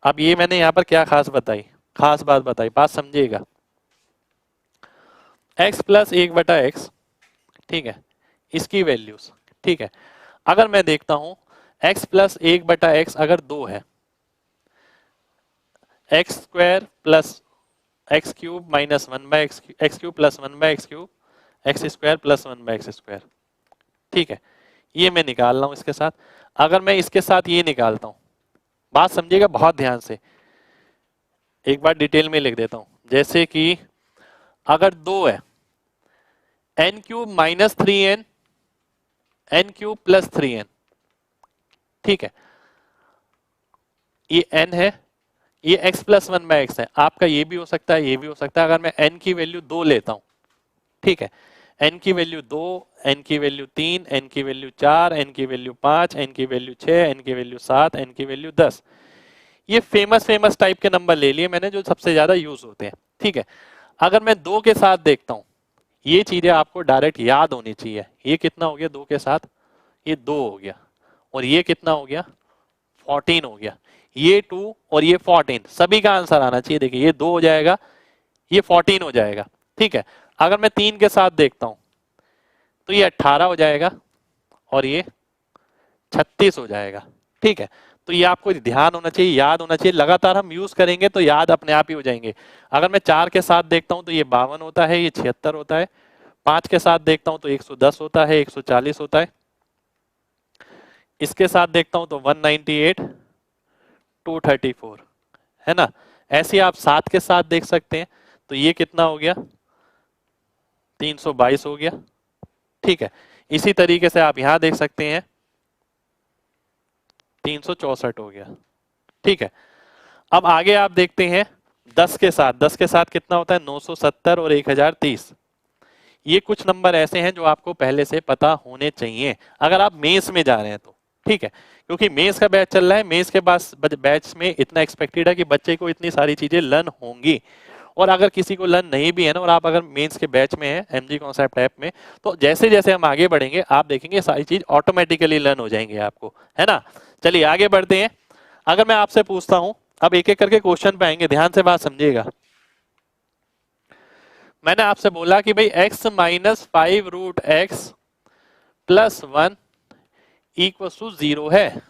अब ये मैंने यहाँ पर क्या खास बताई, खास बात बताई, बात समझिएगा। x प्लस 1/x, ठीक है, इसकी वैल्यूज, ठीक है। अगर मैं देखता हूं x प्लस 1/x अगर 2 है, X square plus x cube minus 1/x, x cube plus 1/x cube x square plus 1/x²। ठीक है, ये मैं निकाल रहा हूं इसके साथ। अगर मैं इसके साथ ये निकालता हूं, बात समझिएगा बहुत ध्यान से, एक बार डिटेल में लिख देता हूं। जैसे कि अगर 2 है, n³ - 3n, n³ + 3n। ठीक है, ये n है, ये x + 1/x है। आपका ये भी हो सकता है, ये भी हो सकता है। अगर मैं n की वैल्यू 2 लेता हूं, ठीक है, n की वैल्यू 2, n की वैल्यू 3, n की वैल्यू 4, n की वैल्यू 5, n की वैल्यू 6, n की वैल्यू 7, n की वैल्यू 10, ये फेमस टाइप के नंबर ले लिए मैंने जो सबसे ज्यादा यूज होते हैं। ठीक है, अगर मैं 2 के साथ देखता हूं, ये चीजें आपको डायरेक्ट याद होनी चाहिए। ये कितना हो गया 2 के साथ, ये 2 हो गया, और ये कितना हो गया 14 हो गया। ये 2 और ये 14, सभी का आंसर आना चाहिए। देखिए ये 2 हो जाएगा, ये 14 हो जाएगा। ठीक है, अगर मैं 3 के साथ देखता हूं तो ये 18 हो जाएगा और ये 36 हो जाएगा। ठीक है, तो ये आपको ध्यान होना चाहिए, याद होना चाहिए। लगातार हम यूज करेंगे तो याद अपने आप ही हो जाएंगे। अगर मैं 4 के साथ देखता हूं तो ये 52 होता है, ये 76 होता है। 5 के साथ देखता हूं तो 110 होता है, 140 होता है। इसके साथ देखता हूं तो 198, 234, है ना। ऐसे आप 7 के साथ देख सकते हैं तो ये कितना हो गया 322 हो गया। ठीक है, इसी तरीके से आप यहां देख सकते हैं 364 हो गया। ठीक है, अब आगे आप देखते हैं 10 के साथ। 10 के साथ कितना होता है 970 और 1030। ये कुछ नंबर ऐसे हैं जो आपको पहले से पता होने चाहिए अगर आप मेंस में जा रहे हैं तो। ठीक है, क्योंकि मेंस का बैच चल रहा है, मेंस के पास बैच में इतना एक्सपेक्टेड है कि बच्चे को इतनी सारी चीजें लर्न होंगी। और अगर किसी को लर्न नहीं भी है ना, और आप अगर मेंस के बैच में हैं एमजी कॉन्सेप्ट ऐप में, तो जैसे जैसे हम आगे बढ़ेंगे आप देखेंगे सारी चीज ऑटोमेटिकली लर्न हो जाएंगे आपको, है ना। चलिए आगे बढ़ते हैं। अगर मैं आपसे पूछता हूं, अब एक एक करके क्वेश्चन पे आएंगे, ध्यान से बात समझिएगा। मैंने आपसे बोला कि भाई x - 5√x + 1 = 0 है।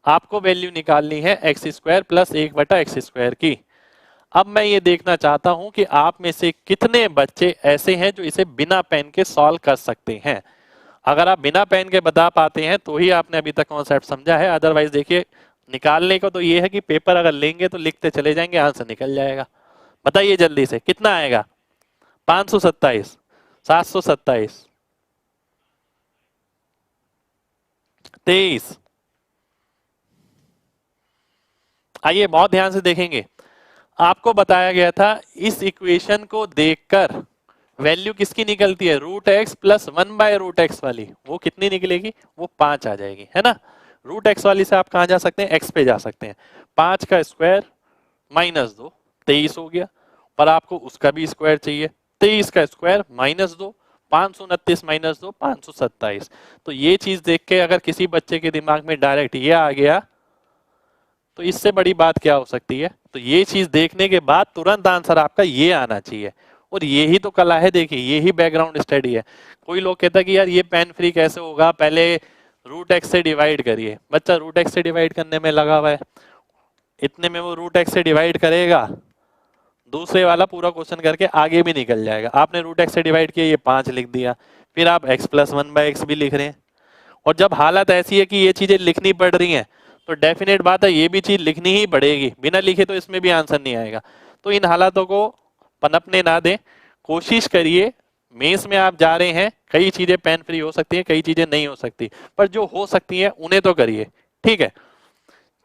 आपको वैल्यू निकालनी है x² + 1/x² की। अब मैं ये देखना चाहता हूं कि आप में से कितने बच्चे ऐसे हैं जो इसे बिना पेन के सॉल्व कर सकते हैं। अगर आप बिना पेन के बता पाते हैं तो ही आपने अभी तक कॉन्सेप्ट समझा है। अदरवाइज देखिए, निकालने को तो ये है कि पेपर अगर लेंगे तो लिखते चले जाएंगे, आंसर निकल जाएगा। बताइए जल्दी से कितना आएगा 527, 727, 23। आइए बहुत ध्यान से देखेंगे। आपको बताया गया था इस इक्वेशन को देखकर वैल्यू किसकी निकलती है √x + 1/√x वाली, वो कितनी निकलेगी वो 5 आ जाएगी, है ना। √x वाली से आप कहां जा सकते हैं x पे जा सकते हैं। 5 का स्क्वायर -2 23 हो गया, पर आपको उसका भी स्क्वायर चाहिए। 23 का स्क्वायर -2 529 - 2 527। तो ये चीज देख के अगर किसी बच्चे के दिमाग में डायरेक्ट ये आ गया तो इससे बड़ी बात क्या हो सकती है। तो ये चीज देखने के बाद तुरंत आंसर आपका ये आना चाहिए। और ये ही तो कला है, देखिए ये ही बैकग्राउंड स्टडी है। कोई लोग कहता है कि यार ये पेन फ्री कैसे होगा, पहले √x से डिवाइड करिए। बच्चा √x से डिवाइड करने में लगा हुआ है, इतने में वो √x से डिवाइड करेगा, दूसरे वाला पूरा क्वेश्चन करके आगे भी निकल जाएगा। आपने √x से डिवाइड किया, ये 5 लिख दिया, फिर आप x + 1/x भी लिख रहे हैं। और जब हालत ऐसी है कि ये चीजें लिखनी पड़ रही हैं तो डेफिनेट बात है ये भी चीज लिखनी ही पड़ेगी, बिना लिखे तो इसमें भी आंसर नहीं आएगा। तो इन हालातों को पनपने ना दें, कोशिश करिए। मेंस में आप जा रहे हैं, कई चीजें पेन फ्री हो सकती हैं, कई चीजें नहीं हो सकती, पर जो हो सकती हैं उन्हें तो करिए। ठीक है,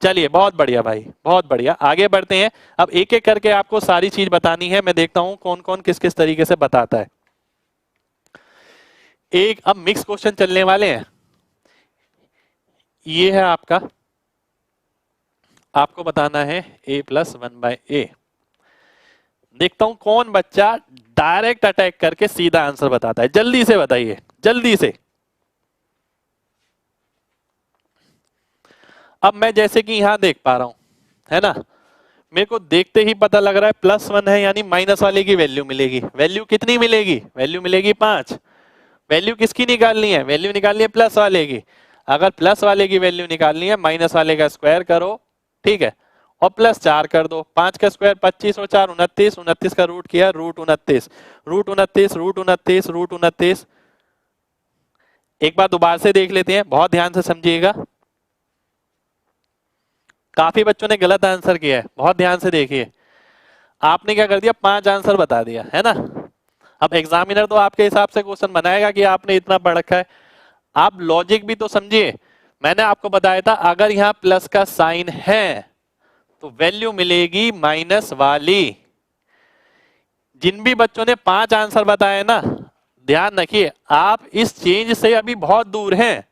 चलिए बहुत बढ़िया भाई, बहुत बढ़िया। आगे बढ़ते हैं। अब एक एक करके आपको सारी चीज बतानी है, मैं देखता हूं कौन कौन किस किस तरीके से बताता है। एक अब मिक्स क्वेश्चन चलने वाले हैं। ये है आपका, आपको बताना है a + 1/a। देखता हूं कौन बच्चा डायरेक्ट अटैक करके सीधा आंसर बताता है। जल्दी से बताइए, जल्दी से। अब मैं जैसे कि यहां देख पा रहा हूं, है ना, मेरे को देखते ही पता लग रहा है +1 है, यानी माइनस वाले की वैल्यू मिलेगी। वैल्यू कितनी मिलेगी, वैल्यू मिलेगी 5। वैल्यू किसकी निकालनी है, वैल्यू निकालनी है प्लस वाले की। अगर प्लस वाले की वैल्यू निकालनी है, माइनस वाले का स्क्वायर करो, ठीक है, और प्लस 4 कर दो। 5 का स्क्वायर 25 और 4 29, 29 का रूट किया रूट 29, रूट 29 रूट 29 रूट 29। एक बार दोबारा से देख लेते हैं, बहुत ध्यान से समझिएगा। काफी बच्चों ने गलत आंसर किया है, बहुत ध्यान से देखिए। आपने क्या कर दिया, 5 आंसर बता दिया है ना। अब एग्जामिनर तो आपके हिसाब से क्वेश्चन बनाएगा कि आपने इतना पढ़ रखा है, आप लॉजिक भी तो समझिए। मैंने आपको बताया था अगर यहां प्लस का साइन है तो वैल्यू मिलेगी माइनस वाली। जिन भी बच्चों ने 5 आंसर बताए ना, ध्यान रखिए आप इस चेंज से अभी बहुत दूर हैं,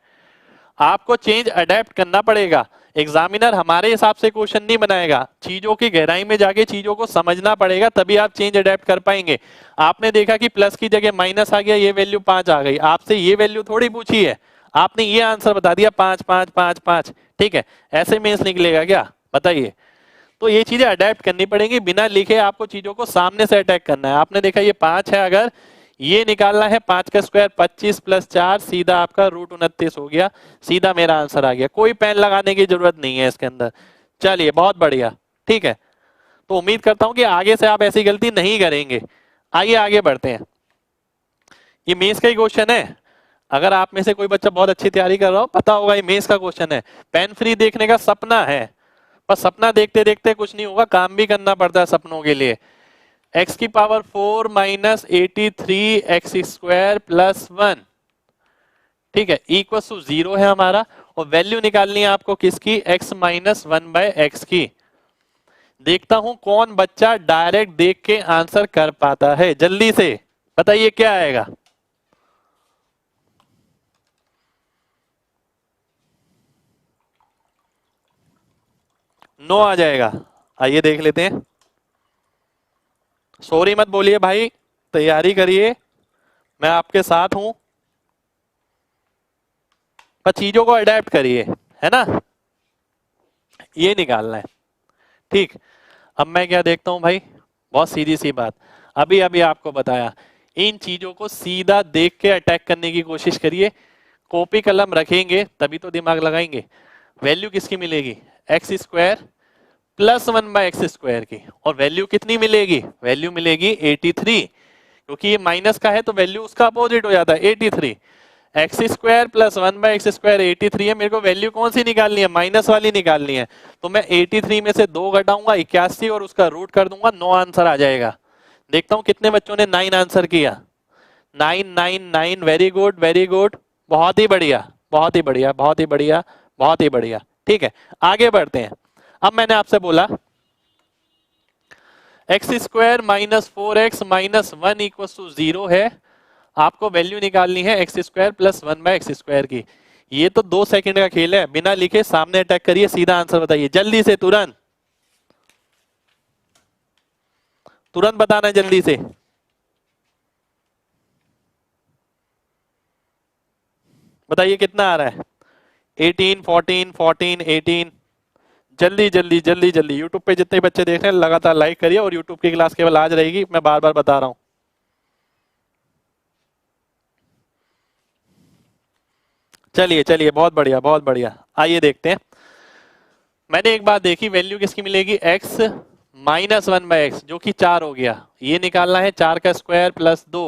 आपको चेंज अडेप्ट करना पड़ेगा। एग्जामिनर हमारे हिसाब से क्वेश्चन नहीं बनाएगा, चीजों की गहराई में जाके चीजों को समझना पड़ेगा, तभी आप चेंज अडेप्ट कर पाएंगे। आपने देखा कि प्लस की जगह माइनस आ गया, ये वैल्यू 5 आ गई, आपसे ये वैल्यू थोड़ी पूछी है, आपने ये आंसर बता दिया 5 5 5 5। ठीक है, ऐसे मेंस निकलेगा क्या, बताइए। तो ये चीजें अडेप्ट करनी पड़ेंगी, बिना लिखे आपको चीजों को सामने से अटैक करना है। आपने देखा ये 5 है, अगर ये निकालना है 5 का स्क्वायर 25 प्लस 4 सीधा आपका रूट 29 हो गया, सीधा मेरा आंसर आ गया, कोई पेन लगाने की जरूरत नहीं है इसके अंदर। चलिए बहुत बढ़िया, ठीक है। तो उम्मीद करता हूं कि आगे से आप ऐसी गलती नहीं करेंगे। आइए आगे बढ़ते हैं, ये मेंस का ही क्वेश्चन है। अगर आप में से कोई बच्चा बहुत अच्छी तैयारी कर रहा हो, पता होगा ये मेंस का क्वेश्चन है। पेन फ्री देखने का सपना है, पर सपना देखते देखते कुछ नहीं होगा, काम भी करना पड़ता है सपनों के लिए। x की power 4 minus 83 x square plus 1, ठीक है, इक्वल टू 0 है हमारा। और वैल्यू निकालनी है आपको किसकी, x माइनस 1/x की। देखता हूं कौन बच्चा डायरेक्ट देख के आंसर कर पाता है, जल्दी से बताइए क्या आएगा। नो आ जाएगा, आइए देख लेते हैं। सॉरी मत बोलिए भाई, तैयारी करिए, मैं आपके साथ हूं, पर चीजों को अडेप्ट करिए, है ना। ये निकालना है, ठीक। अब मैं क्या देखता हूं भाई, बहुत सीधी सी बात, अभी अभी आपको बताया, इन चीजों को सीधा देख के अटैक करने की कोशिश करिए। कॉपी कलम रखेंगे तभी तो दिमाग लगाएंगे। वैल्यू किसकी मिलेगी, x square plus 1/x square की, और वैल्यू कितनी मिलेगी, वैल्यू मिलेगी 83, क्योंकि ये माइनस का है तो वैल्यू उसका अपोजिट हो जाता है 83। X square plus 1/x square 83 है, मेरे को वैल्यू कौन सी निकालनी है, माइनस वाली निकालनी है। तो मैं 83 में से 2 घटाऊंगा 81 और उसका रूट कर दूंगा, 9 आंसर आ जाएगा। देखता हूं कितने बच्चों ने 9 आंसर किया, 9 9 9, वेरी गुड वेरी गुड, बहुत ही बढ़िया बहुत ही बढ़िया बहुत ही बढ़िया बहुत ही बढ़िया। ठीक है, आगे बढ़ते हैं। अब मैंने आपसे बोला X square minus 4x minus 1 equal to 0 है, आपको वैल्यू निकालनी है X square plus 1/x square की। ये तो 2 सेकंड का खेल है, बिना लिखे सामने अटैक करिए, सीधा आंसर बताइए जल्दी से, तुरंत तुरंत बताना है जल्दी से। बताइए कितना आ रहा है, 18 14 14 18, जल्दी जल्दी जल्दी जल्दी। यूट्यूब पे जितने बच्चे देख रहे हैं लगातार लाइक करिए, और यूट्यूब की क्लास केवल आज रहेगी, मैं बार बार बता रहा हूं। चलिए चलिए, बहुत बढ़िया बहुत बढ़िया, आइए देखते हैं। मैंने एक बात देखी, वैल्यू किसकी मिलेगी, x माइनस 1/x जो कि 4 हो गया, ये निकालना है 4 का स्क्वायर प्लस 2,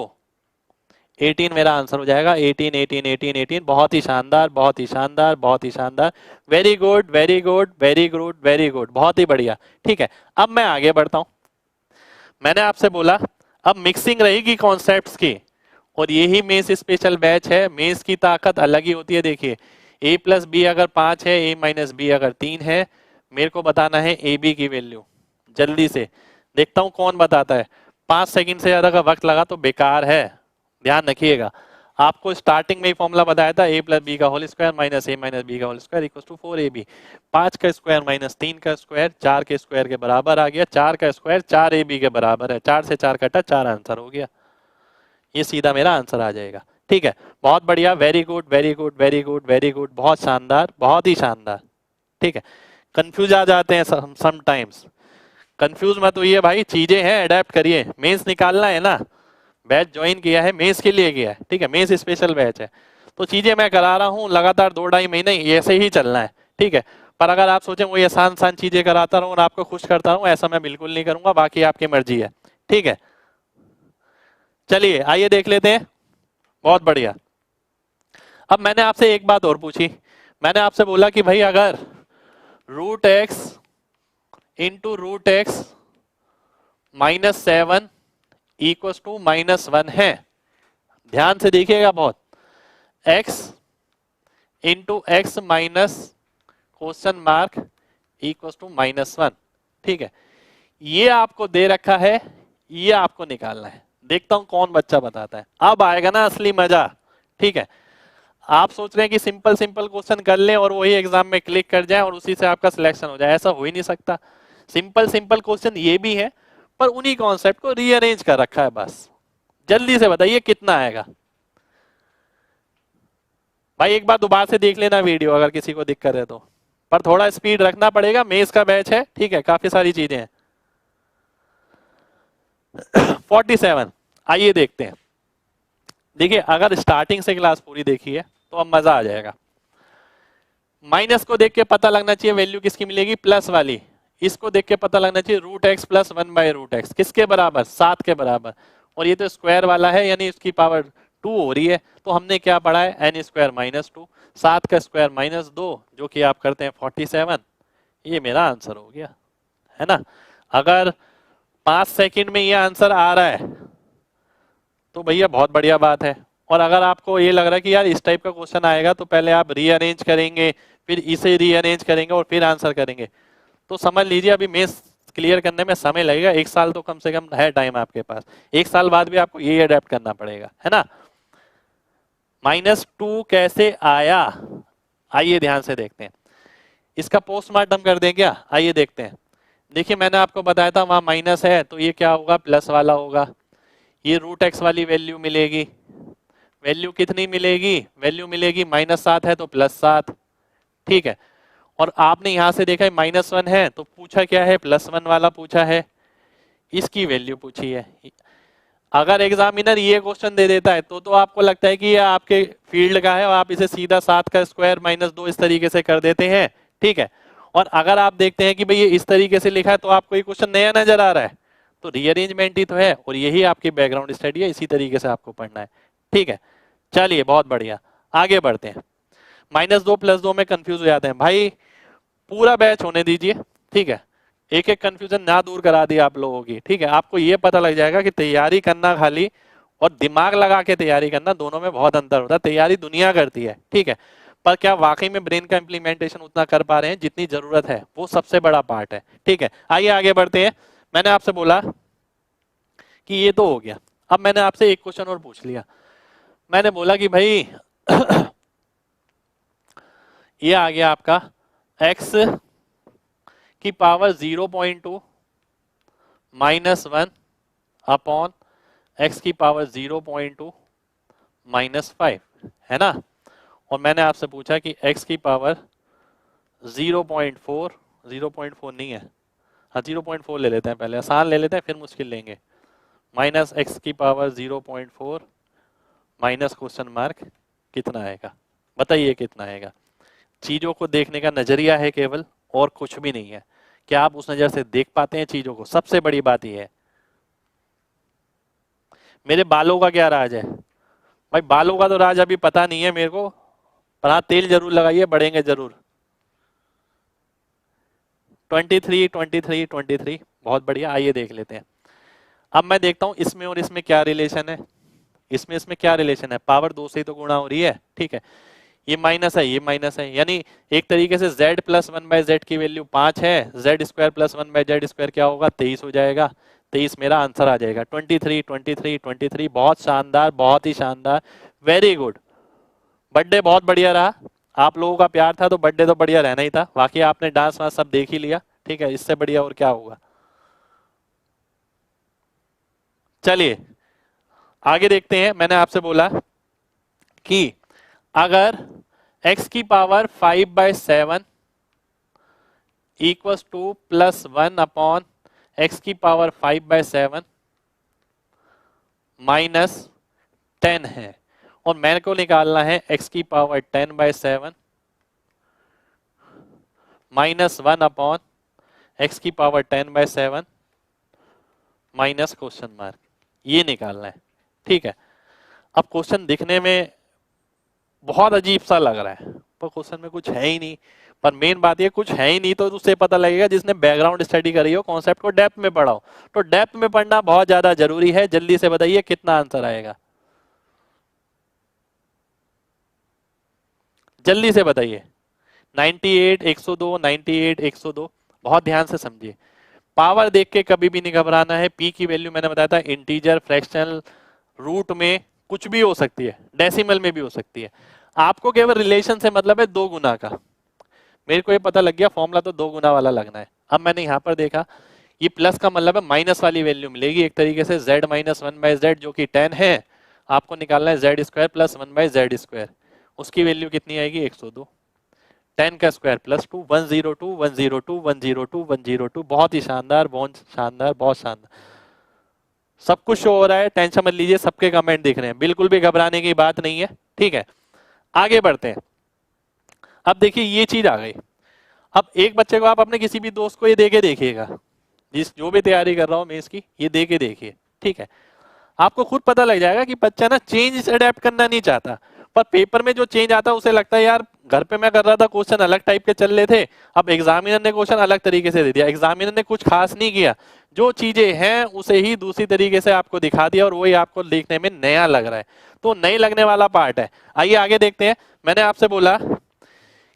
18 मेरा आंसर हो जाएगा। 18 18 18 18, बहुत ही शानदार बहुत ही शानदार बहुत ही शानदार, very good very good very good very good, बहुत ही बढ़िया। ठीक है, अब मैं आगे बढ़ता हूं। मैंने आपसे बोला अब मिक्सिंग रहेगी कॉन्सेप्ट्स की, और यही मेंस स्पेशल बैच है। मेंस की ताकत अलग ही होती है। देखिए a प्लस बी अगर 5 है, a माइनस बी अगर 3 है, मेरे को बताना है ए बी की वैल्यू, जल्दी से देखता हूं कौन बताता है। 5 सेकंड से ज्यादा का वक्त लगा तो बेकार है, ध्यान रखिएगा। आपको स्टार्टिंग में ही फॉर्मूला बताया था, a प्लस बी का whole square minus a minus B का whole square equal to 4ab। 5 का स्क्वायर माइनस 3 का स्क्वायर 4 के स्क्वायर के बराबर आ गया, 4 का स्क्वायर 4ab के बराबर है, 4 से 4 कटा 4 आंसर हो गया, ये सीधा मेरा आंसर आ जाएगा। ठीक है, बहुत बढ़िया, very good very good very good very good, बहुत शानदार बहुत ही शानदार। ठीक है, कंफ्यूज आ जाते हैं समटाइम्स, कंफ्यूज मत होइए भाई, चीजें हैं अडेप्ट करिए। मेंस निकालना है ना, बैच ज्वाइन किया है मेंस के लिए किया है, ठीक है, मेंस स्पेशल बैच है, तो चीजें मैं करा रहा हूँ लगातार 2 ढाई महीने ऐसे ही चलना है। ठीक है, पर अगर आप सोचें वही आसान आसान चीजें कराता रहूं और आपको खुश करता रहूं, ऐसा मैं बिल्कुल नहीं करूंगा, बाकी आपकी मर्जी है। ठीक है, चलिए आइए देख लेते हैं। बहुत बढ़िया। अब मैंने आपसे एक बात और पूछी, मैंने आपसे बोला कि भाई अगर root X into root X -7 equals to -1 है, ध्यान से देखिएगा बहुत, x into X minus question mark equals to -1, ठीक है, ये आपको दे रखा है, ये आपको निकालना है। देखता हूं कौन बच्चा बताता है, अब आएगा ना असली मजा। ठीक है, आप सोच रहे हैं कि सिंपल सिंपल क्वेश्चन कर लें और वही एग्जाम में क्लिक कर जाए और उसी से आपका सिलेक्शन हो जाए, ऐसा हो ही नहीं सकता। सिंपल सिंपल क्वेश्चन ये भी है, पर उन्हीं कॉन्सेप्ट को रीअरेंज कर रखा है बस। जल्दी से बताइए कितना आएगा। भाई एक बार दोबारा से देख लेना वीडियो अगर किसी को दिक्कत है तो, पर थोड़ा स्पीड रखना पड़ेगा, मेज का बैच है, ठीक है, काफी सारी चीजें हैं। 47, आइए देखते हैं। देखिए अगर स्टार्टिंग से क्लास पूरी देखी है तो अब मजा आ जाएगा। माइनस को देख के पता लगना चाहिए वैल्यू किसकी मिलेगी, प्लस वाली। इसको देख के पता लगना चाहिए रूट एक्स प्लस 1/√x किसके बराबर, 7 के बराबर। और ये तो स्क्वायर वाला है यानी इसकी पावर 2 हो रही है, तो हमने क्या पढ़ा है, n² - 2, 7 का स्क्वायर -2 जो कि आप करते हैं 47। ये मेरा आंसर हो गया, है ना। अगर 5 सेकंड में ये आंसर आ रहा है तो भैया बहुत बढ़िया बात है। और अगर आपको ये लग रहा है कि यार इस टाइप का क्वेश्चन आएगा तो पहले आप रीअरेंज करेंगे, फिर इसे रीअरेंज करेंगे और फिर आंसर करेंगे, तो समझ लीजिए अभी मेंस क्लियर करने में समय लगेगा। 1 साल तो कम से कम है टाइम आपके पास, 1 साल बाद भी आपको ये अडेप्ट करना पड़ेगा, है ना। -2 कैसे आया, आइए ध्यान से देखते हैं। इसका पोस्टमार्टम कर दें क्या, आइए देखते हैं। देखिए मैंने आपको बताया था वहां माइनस है तो ये क्या होगा, प्लस वाला होगा। ये रूट एक्स वाली वैल्यू मिलेगी, वैल्यू कितनी मिलेगी, वैल्यू मिलेगी -7 है तो +7, ठीक है। और आपने यहां से देखा है -1 है तो पूछा क्या है, +1 वाला पूछा है, इसकी वैल्यू पूछी है। अगर एग्जामिनर ये क्वेश्चन दे देता है तो आपको लगता है कि ये आपके फील्ड का है और आप इसे सीधा 7 का स्क्वायर -2 इस तरीके से कर देते हैं, ठीक है। और अगर आप देखते हैं कि भाई ये इस तरीके से लिखा है तो आपको ये क्वेश्चन नया नजर आ रहा है, तो रीअरेंजमेंट ही तो है और यही आपकी बैकग्राउंड स्टडी है, इसी तरीके से आपको पढ़ना है, ठीक है। चलिए बहुत बढ़िया, आगे बढ़ते हैं। -2 +2 में कंफ्यूज हो जाते हैं भाई, पूरा बैच होने दीजिए, ठीक है। एक एक कंफ्यूजन ना दूर करा दी आप लोगों की, ठीक है। आपको ये पता लग जाएगा कि तैयारी करना खाली और दिमाग लगा के तैयारी करना, दोनों में बहुत अंतर होता है। तैयारी दुनिया करती है, ठीक है, पर क्या वाकई में ब्रेन का इंप्लीमेंटेशन उतना कर पा रहे हैं जितनी जरूरत है, वो सबसे बड़ा पार्ट है, ठीक है। आइए आगे बढ़ते हैं। मैंने आपसे बोला कि ये तो हो गया, अब मैंने आपसे एक क्वेश्चन और पूछ लिया। मैंने बोला कि भाई ये आ गया आपका x की पावर 0.2 -1 अपॉन x की पावर 0.2 -5, है ना। और मैंने आपसे पूछा कि x की पावर 0.4, 0.4 नहीं है, हाँ 0.4 ले लेते हैं, पहले आसान ले लेते हैं फिर मुश्किल लेंगे, -x की पावर 0.4 माइनस क्वेश्चन मार्क कितना आएगा, बताइए कितना आएगा। चीजों को देखने का नजरिया है केवल, और कुछ भी नहीं है। क्या आप उस नजर से देख पाते हैं चीजों को, सबसे बड़ी बात यह है। मेरे बालों का क्या राज है, भाई बालों का तो राज अभी पता नहीं है मेरे को, पर हाँ तेल जरूर लगाइए, बढ़ेंगे जरूर। 23, 23, 23, बहुत बढ़िया। आइए देख लेते हैं। अब मैं देखता हूं इसमें और इसमें क्या रिलेशन है, इसमें क्या रिलेशन है, पावर 2 से ही तो गुणा हो रही है, ठीक है। ये माइनस है, ये माइनस है, यानी एक तरीके से z + 1/z की वैल्यू 5 है, z² + 1/z² क्या होगा, 23 हो जाएगा। 23 मेरा आंसर आ जाएगा। 23, 23, 23, बहुत शानदार, बहुत ही शानदार, वेरी गुड। बर्थडे बहुत बढ़िया रहा, आप लोगों का प्यार था तो बर्थडे तो बढ़िया रहना ही था। बाकी आपने डांस वांस सब देख ही लिया, ठीक है, इससे बढ़िया और क्या होगा। चलिए आगे देखते हैं। मैंने आपसे बोला कि अगर x की power 5/7 equals to +1 upon x की पावर 5/7 -10 है, और मेरे को निकालना है x की power 10/7 -1/x⁻10/7 minus question mark, ये निकालना है। ठीक है, अब क्वेश्चन दिखने में बहुत अजीब सा लग रहा है पर क्वेश्चन में कुछ है ही नहीं। पर मेन बात ये कुछ है ही नहीं तो उससे पता लगेगा जिसने बैकग्राउंड स्टडी करी हो, कॉन्सेप्ट को डेप्थ में पढ़ा हो। तो डेप्थ में पढ़ना बहुत ज्यादा जरूरी है। जल्दी से बताइए कितना आंसर आएगा, जल्दी से बताइए। 98, 102, 98, 102। बहुत ध्यान से समझिए, पावर देख के कभी भी नहीं घबराना है। पी की वैल्यू मैंने बताया था इंटीजर, फ्रैक्शनल, रूट में कुछ भी हो सकती है, डेसिमल में भी हो सकती है। आपको केवल रिलेशन से मतलब है 2 गुना का। मेरे को ये पता लग गया फॉर्मूला तो 2 गुना वाला लगना है। अब मैंने यहाँ पर देखा ये प्लस का मतलब है माइनस वाली वैल्यू मिलेगी एक तरीके से, z-1/z जो कि 10 है। आपको निकालना है z² + 1/z²। उसकी वैल्यू कितनी आएगी 102। 10 का स्क्वायर +2, 102, 102, 102, 102। बहुत ही शानदार, बहुत शानदार, बहुत शानदार। सब कुछ शो हो रहा है, टेंशन मत लीजिए, सबके कमेंट दिख रहे हैं, बिल्कुल भी घबराने की बात नहीं है। ठीक है, आगे बढ़ते हैं। अब देखिए ये चीज आ गई। अब एक बच्चे को आप अपने किसी भी दोस्त को ये दे के देखिएगा, जो भी तैयारी कर रहा हो मेंस की, ये दे के देखिए। ठीक है, आपको खुद पता लग जाएगा कि बच्चा ना चेंज से अडेप्ट करना नहीं चाहता, पर पेपर में जो चेंज आता है उसे लगता है यार घर पे मैं कर रहा था क्वेश्चन अलग टाइप के चल रहे थे, अब एग्जामिनर ने क्वेश्चन अलग तरीके से दे दिया। एग्जामिनर ने कुछ खास नहीं किया, जो चीजें हैं उसे ही दूसरी तरीके से आपको दिखा दिया और वही आपको देखने में नया लग रहा है। तो नई लगने वाला पार्ट है। आइए आगे देखते हैं। मैंने आपसे बोला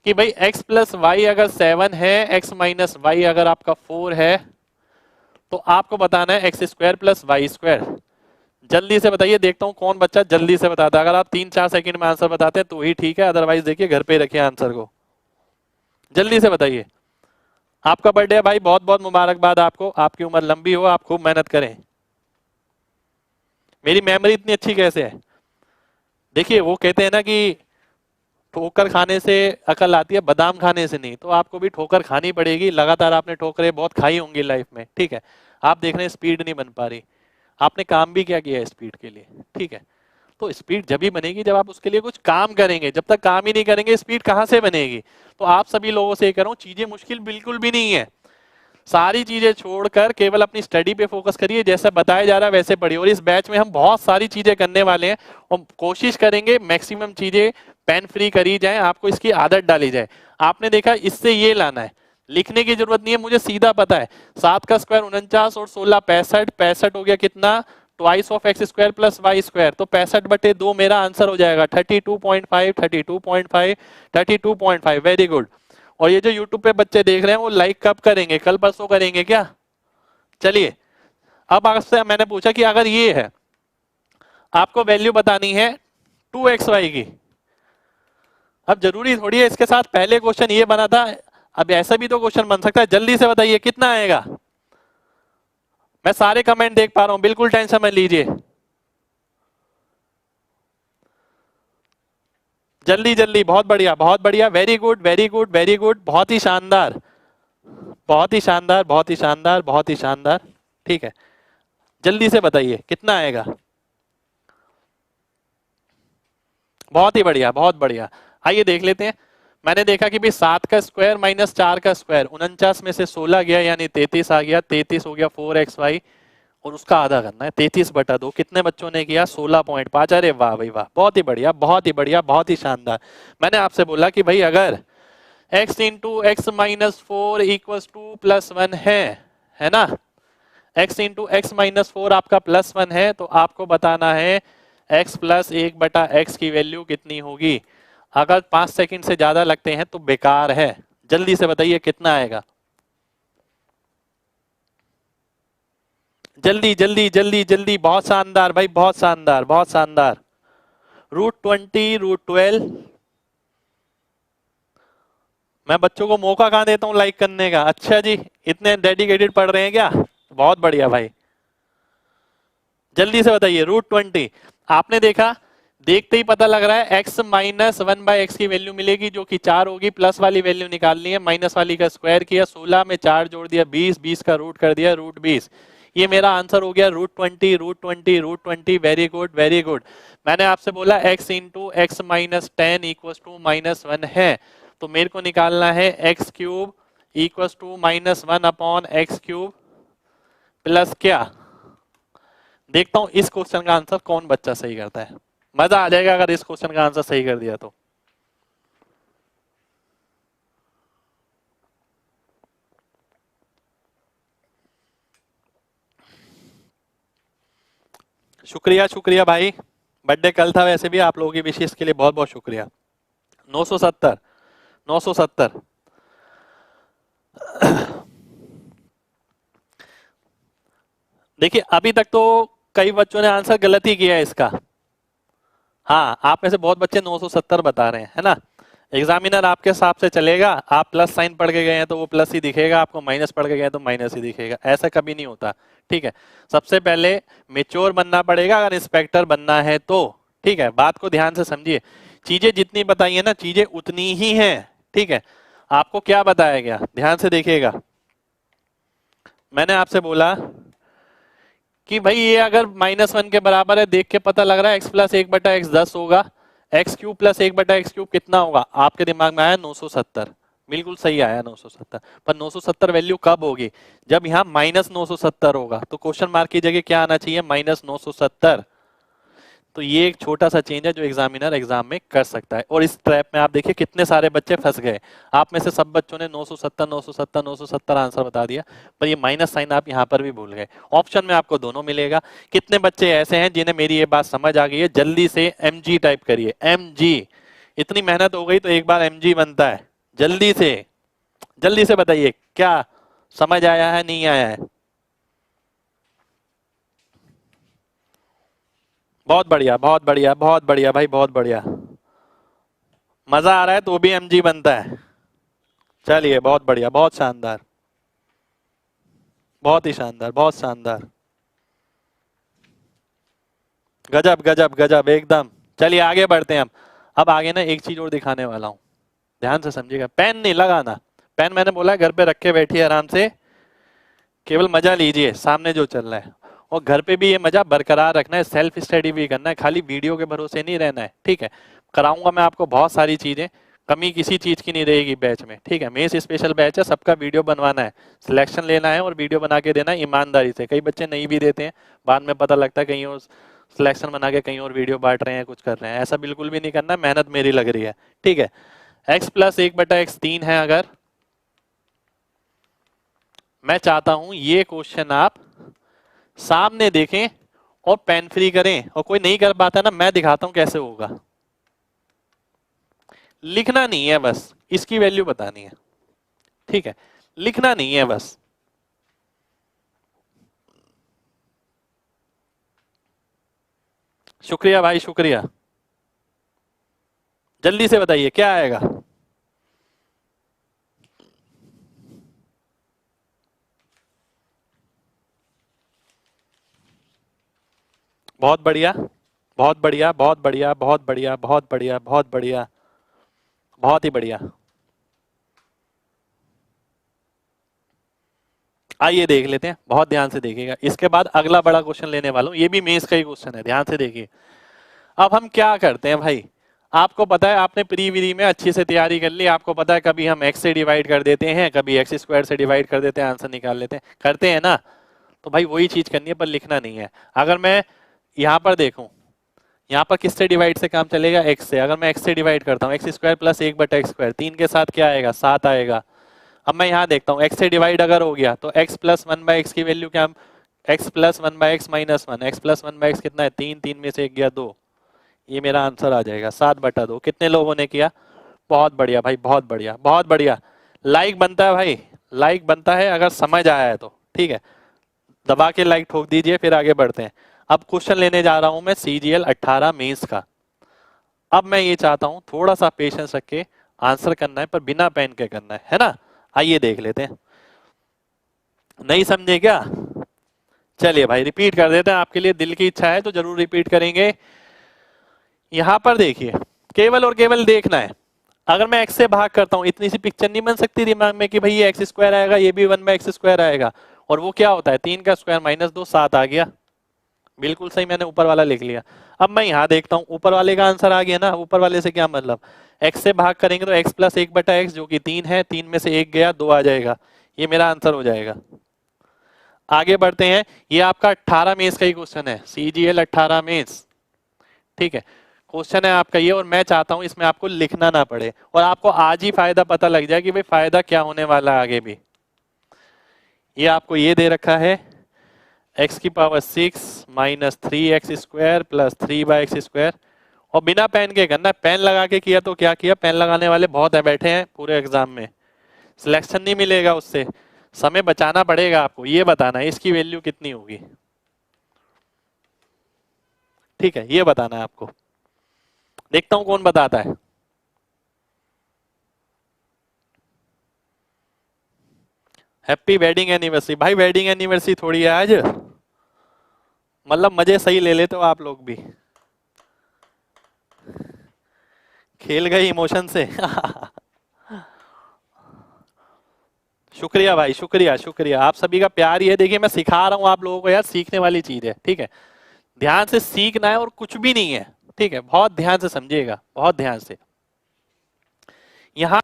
कि भाई x + y अगर 7 है, x - y अगर आपका 4 है, तो आपको बताना है x² + y²। जल्दी से बताइए, देखता हूं कौन बच्चा जल्दी से बताता है। अगर आप 3-4 सेकंड में आंसर बताते हैं तो ही ठीक है, अदरवाइज देखिए घर पे रखिए आंसर को। जल्दी से बताइए। आपका बर्थडे है भाई, बहुत बहुत मुबारकबाद आपको, आपकी उम्र लंबी हो, आप खूब मेहनत करें। मेरी मेमोरी इतनी अच्छी कैसे है? देखिए वो कहते हैं ना कि ठोकर खाने से अकल आती है, बादाम खाने से नहीं। तो आपको भी ठोकर खानी पड़ेगी, लगातार आपने ठोकरें बहुत खाई होंगी लाइफ में। ठीक है, आप देख रहे हैं स्पीड नहीं बन पा रही, आपने काम भी क्या किया है स्पीड के लिए। ठीक है, तो स्पीड जब ही बनेगी जब आप उसके लिए कुछ काम करेंगे। जब तक काम ही नहीं करेंगे स्पीड कहां से बनेगी? तो आप सभी लोगों से कह रहा हूं, चीजें मुश्किल बिल्कुल भी नहीं है। सारी चीजें छोड़कर केवल अपनी स्टडी पे फोकस करिए, जैसा बताया जा रहा है वैसे पढ़िए। और इस बैच में हम बहुत सारी चीजें करने वाले हैं और कोशिश करेंगे मैक्सिमम चीजें पेन फ्री करी जाए, आपको इसकी आदत डाली जाए। आपने देखा इससे ये लाना है, लिखने की जरूरत नहीं है, मुझे सीधा पता है। 7 का स्क्वायर 49 और 16 65, 65 हो गया कितना, ट्वाइस ऑफ x² + y²। तो 65/2 मेरा आंसर हो जाएगा 32.5, 32.5, 32.5। Very good. और ये जो YouTube पे बच्चे देख रहे हैं वो लाइक कब करेंगे, कल परसों करेंगे क्या? चलिए, अब आपसे मैंने पूछा कि अगर ये है, आपको वैल्यू बतानी है 2xy की। अब जरूरी थोड़ी है इसके साथ पहले क्वेश्चन ये बना था, अब ऐसा भी तो क्वेश्चन बन सकता है। जल्दी से बताइए कितना आएगा। मैं सारे कमेंट देख पा रहा हूं, बिल्कुल टेंशन मत लीजिए। जल्दी जल्दी, बहुत बढ़िया, बहुत बढ़िया, very good, very good, very good, बहुत ही शानदार, बहुत ही शानदार, बहुत ही शानदार, बहुत ही शानदार। ठीक है, जल्दी से बताइए कितना आएगा। बहुत ही बढ़िया, बहुत बढ़िया। आइए देख लेते हैं। मैंने देखा कि भाई 7 का स्क्वायर - 4 का स्क्वायर, 49 में से 16 गया यानी 33 आ गया। 33 हो गया 4xy और उसका आधा करना है। 33/2 कितने बच्चों ने किया? 16.5। अरे वाह भाई वाह, बहुत ही बढ़िया, बहुत ही बढ़िया, बहुत ही शानदार। मैंने आपसे बोला कि भाई अगर x × x - 4 = 2+1 है ना, x × x - 4 आपका +1 है, तो आपको बताना है x + 1/x की वैल्यू कितनी होगी। अगर 5 सेकंड से ज्यादा लगते हैं तो बेकार है। जल्दी से बताइए कितना आएगा। जल्दी जल्दी जल्दी जल्दी, बहुत शानदार भाई, बहुत शानदार, बहुत शानदार। √20, √12। मैं बच्चों को मौका कहां देता हूं लाइक करने का? अच्छा जी, इतने डेडिकेटेड पढ़ रहे हैं क्या? बहुत बढ़िया भाई, जल्दी से बताइए। √20 आपने देखा, देखते ही पता लग रहा है x - 1/x की वैल्यू मिलेगी जो कि 4 होगी। प्लस वाली वैल्यू निकालनी है, माइनस वाली का स्क्वायर किया, 16 में 4 जोड़ दिया 20, 20 का रूट कर दिया √20। ये मेरा आंसर हो गया √20, √20, √20। Very good, very good. मैंने आपसे बोला x × x - 10 = -1 है, तो मेरे को निकालना है x³ equal to -1/x³ plus क्या। देखता हूं इस क्वेश्चन का आंसर कौन बच्चा सही करता है। मजा आ जाएगा अगर इस क्वेश्चन का आंसर सही कर दिया तो। शुक्रिया शुक्रिया भाई, बर्थडे कल था वैसे भी, आप लोगों की विशेष के लिए बहुत बहुत शुक्रिया। 970 970। देखिए अभी तक तो कई बच्चों ने आंसर गलत ही किया है इसका। हाँ, आप में से बहुत बच्चे 970 बता रहे हैं, है ना। एग्जामिनर आपके हिसाब से चलेगा, आप प्लस साइन पढ़ के गए हैं तो वो प्लस ही दिखेगा, आपको माइनस पढ़ के गए हैं तो माइनस ही दिखेगा, ऐसा कभी नहीं होता। ठीक है, सबसे पहले मेच्योर बनना पड़ेगा अगर इंस्पेक्टर बनना है तो। ठीक है, बात को ध्यान से समझिए, चीजें जितनी बताई है ना, चीजें उतनी ही हैं। ठीक है, आपको क्या बताया गया ध्यान से देखिएगा। मैंने आपसे बोला कि भाई ये अगर -1 के बराबर है, देख के पता लग रहा है x प्लस 1/x 10 होगा, x³ प्लस 1/x³ कितना होगा, आपके दिमाग में आया 970। बिल्कुल सही आया 970, पर 970 वैल्यू कब होगी, जब यहाँ -970 होगा। तो क्वेश्चन मार्क की जगह क्या आना चाहिए, -970। तो ये एक छोटा सा चेंज है जो एग्जामिनर एग्जाम में कर सकता है। और इस ट्रैप में आप देखिए कितने सारे बच्चे फंस गए। आप में से सब बच्चों ने 970 970 970 आंसर बता दिया, पर ये माइनस साइन आप यहाँ पर भी भूल गए। ऑप्शन में आपको दोनों मिलेगा। कितने बच्चे ऐसे हैं जिन्हें मेरी ये बात समझ आ गई है, जल्दी से mg टाइप करिए, mg। इतनी मेहनत हो गई तो एक बार mg बनता है। जल्दी से बताइए क्या समझ आया है, नहीं आया है। बहुत बढ़िया बहुत बढ़िया बहुत बढ़िया भाई, बहुत बढ़िया। मजा आ रहा है तो भी mg बनता है। चलिए बहुत बढ़िया, बहुत शानदार, बहुत ही शानदार, बहुत शानदार, गजब गजब गजब एकदम। चलिए आगे बढ़ते हैं हम। अब आगे ना एक चीज और दिखाने वाला हूं, ध्यान से समझिएगा। पेन नहीं लगाना, पेन मैंने बोला है घर पे रख के बैठिए आराम से, केवल मजा लीजिए सामने जो चल रहा है। और घर पे भी ये मजा बरकरार रखना है, सेल्फ स्टडी भी करना है, खाली वीडियो के भरोसे नहीं रहना है। ठीक है, कराऊंगा मैं आपको बहुत सारी चीजें, कमी किसी चीज की नहीं रहेगी बैच में। ठीक है, मेस स्पेशल बैच है, सबका वीडियो बनवाना है, सिलेक्शन लेना है और वीडियो बना के देना है ईमानदारी से। कई बच्चे नहीं भी देते हैं, बाद में पता लगता है कहीं और सिलेक्शन बना के कहीं और वीडियो बांट रहे हैं, कुछ कर रहे हैं। ऐसा बिल्कुल भी नहीं करना, मेहनत मेरी लग रही है। ठीक है, x प्लस 1/x 3 है। अगर मैं चाहता हूं ये क्वेश्चन आप सामने देखें और पेन फ्री करें, और कोई नहीं कर पाता ना, मैं दिखाता हूं कैसे होगा। लिखना नहीं है, बस इसकी वैल्यू बतानी है। ठीक है, लिखना नहीं है बस। शुक्रिया भाई शुक्रिया, जल्दी से बताइए क्या आएगा। बहुत बढ़िया बहुत बढ़िया बहुत बढ़िया बहुत बढ़िया बहुत बढ़िया बहुत बढ़िया, बहुत ही बढ़िया। आइए देख लेते हैं, बहुत ध्यान से देखिएगा। इसके बाद अगला बड़ा क्वेश्चन लेने वाला हूं, ये भी मेंस का ही क्वेश्चन है, ध्यान से देखिए। अब हम क्या करते हैं भाई, आपको पता है आपने प्री विधि में अच्छी से तैयारी कर ली, आपको पता है कभी हम x से डिवाइड कर देते हैं, कभी x² से डिवाइड कर देते हैं, आंसर निकाल लेते हैं, करते हैं ना। तो भाई वही चीज करनी है, पर लिखना नहीं है। अगर मैं यहाँ पर देखूं, यहाँ पर किससे डिवाइड से काम चलेगा, x से। अगर मैं x से डिवाइड करता हूँ, x² प्लस 1/x², 3 के साथ क्या आएगा, 7 आएगा। अब मैं यहाँ देखता हूँ x से डिवाइड अगर हो गया तो x प्लस 1/x की वैल्यू क्या, x plus 1/x minus 1, x plus 1/x कितना है, 3, 3 में से 1 गया 2, ये मेरा आंसर आ जाएगा 7/2। कितने लोगों ने किया, बहुत बढ़िया भाई, बहुत बढ़िया बहुत बढ़िया। लाइक बनता है भाई, लाइक बनता है अगर समझ आया है तो। ठीक है, दबा के लाइक ठोक दीजिए, फिर आगे बढ़ते हैं। अब क्वेश्चन लेने जा रहा हूं मैं CGL 18 मेंस का। अब मैं ये चाहता हूं थोड़ा सा पेशेंस रख के आंसर करना है, पर बिना पेन के करना है ना। आइए देख लेते हैं, नहीं समझे क्या। चलिए भाई रिपीट कर देते हैं, आपके लिए दिल की इच्छा है तो जरूर रिपीट करेंगे। यहां पर देखिए, केवल और केवल देखना है। अगर मैं x से भाग करता हूं, इतनी सी पिक्चर नहीं बन सकती दिमाग में कि भाई ये x² आएगा, ये भी 1/x² आएगा, और वो क्या होता है 3 का स्क्वायर -2, 7 आ गया। बिल्कुल सही, मैंने ऊपर वाला लिख लिया। अब मैं यहाँ देखता हूँ, ऊपर वाले का आंसर आ गया ना। ऊपर वाले से क्या मतलब, x से भाग करेंगे तो x प्लस 1/x जो कि 3 है, 3 में से 1 गया 2 आ जाएगा, ये मेरा आंसर हो जाएगा। आगे बढ़ते हैं, ये आपका 18 मेंस का ही क्वेश्चन है, CGL 18 मेंस, ठीक है। क्वेश्चन है आपका ये, और मैं चाहता हूं इसमें आपको लिखना ना पड़े और आपको आज ही फायदा पता लग जाए कि भाई फायदा क्या होने वाला है आगे भी। ये आपको ये दे रखा है x की power 6 minus 3x² plus 3/x², और बिना पेन के करना, पेन लगा के किया तो क्या किया, पेन लगाने वाले बहुत है बैठे हैं पूरे एग्जाम में, सिलेक्शन नहीं मिलेगा उससे, समय बचाना पड़ेगा आपको। ये बताना है इसकी वैल्यू कितनी होगी, ठीक है, ये बताना है आपको। देखता हूं कौन बताता है। हैप्पी वेडिंग एनिवर्सरी, भाई वेडिंग एनिवर्सरी थोड़ी है आज, मतलब मजे सही ले लेते हो आप लोग भी, खेल गए इमोशन से। शुक्रिया भाई, शुक्रिया शुक्रिया, आप सभी का प्यार ही है। देखिए मैं सिखा रहा हूं आप लोगों को यार, सीखने वाली चीज है, ठीक है। ध्यान से सीखना है और कुछ भी नहीं है, ठीक है, बहुत ध्यान से समझिएगा, बहुत ध्यान से। यहाँ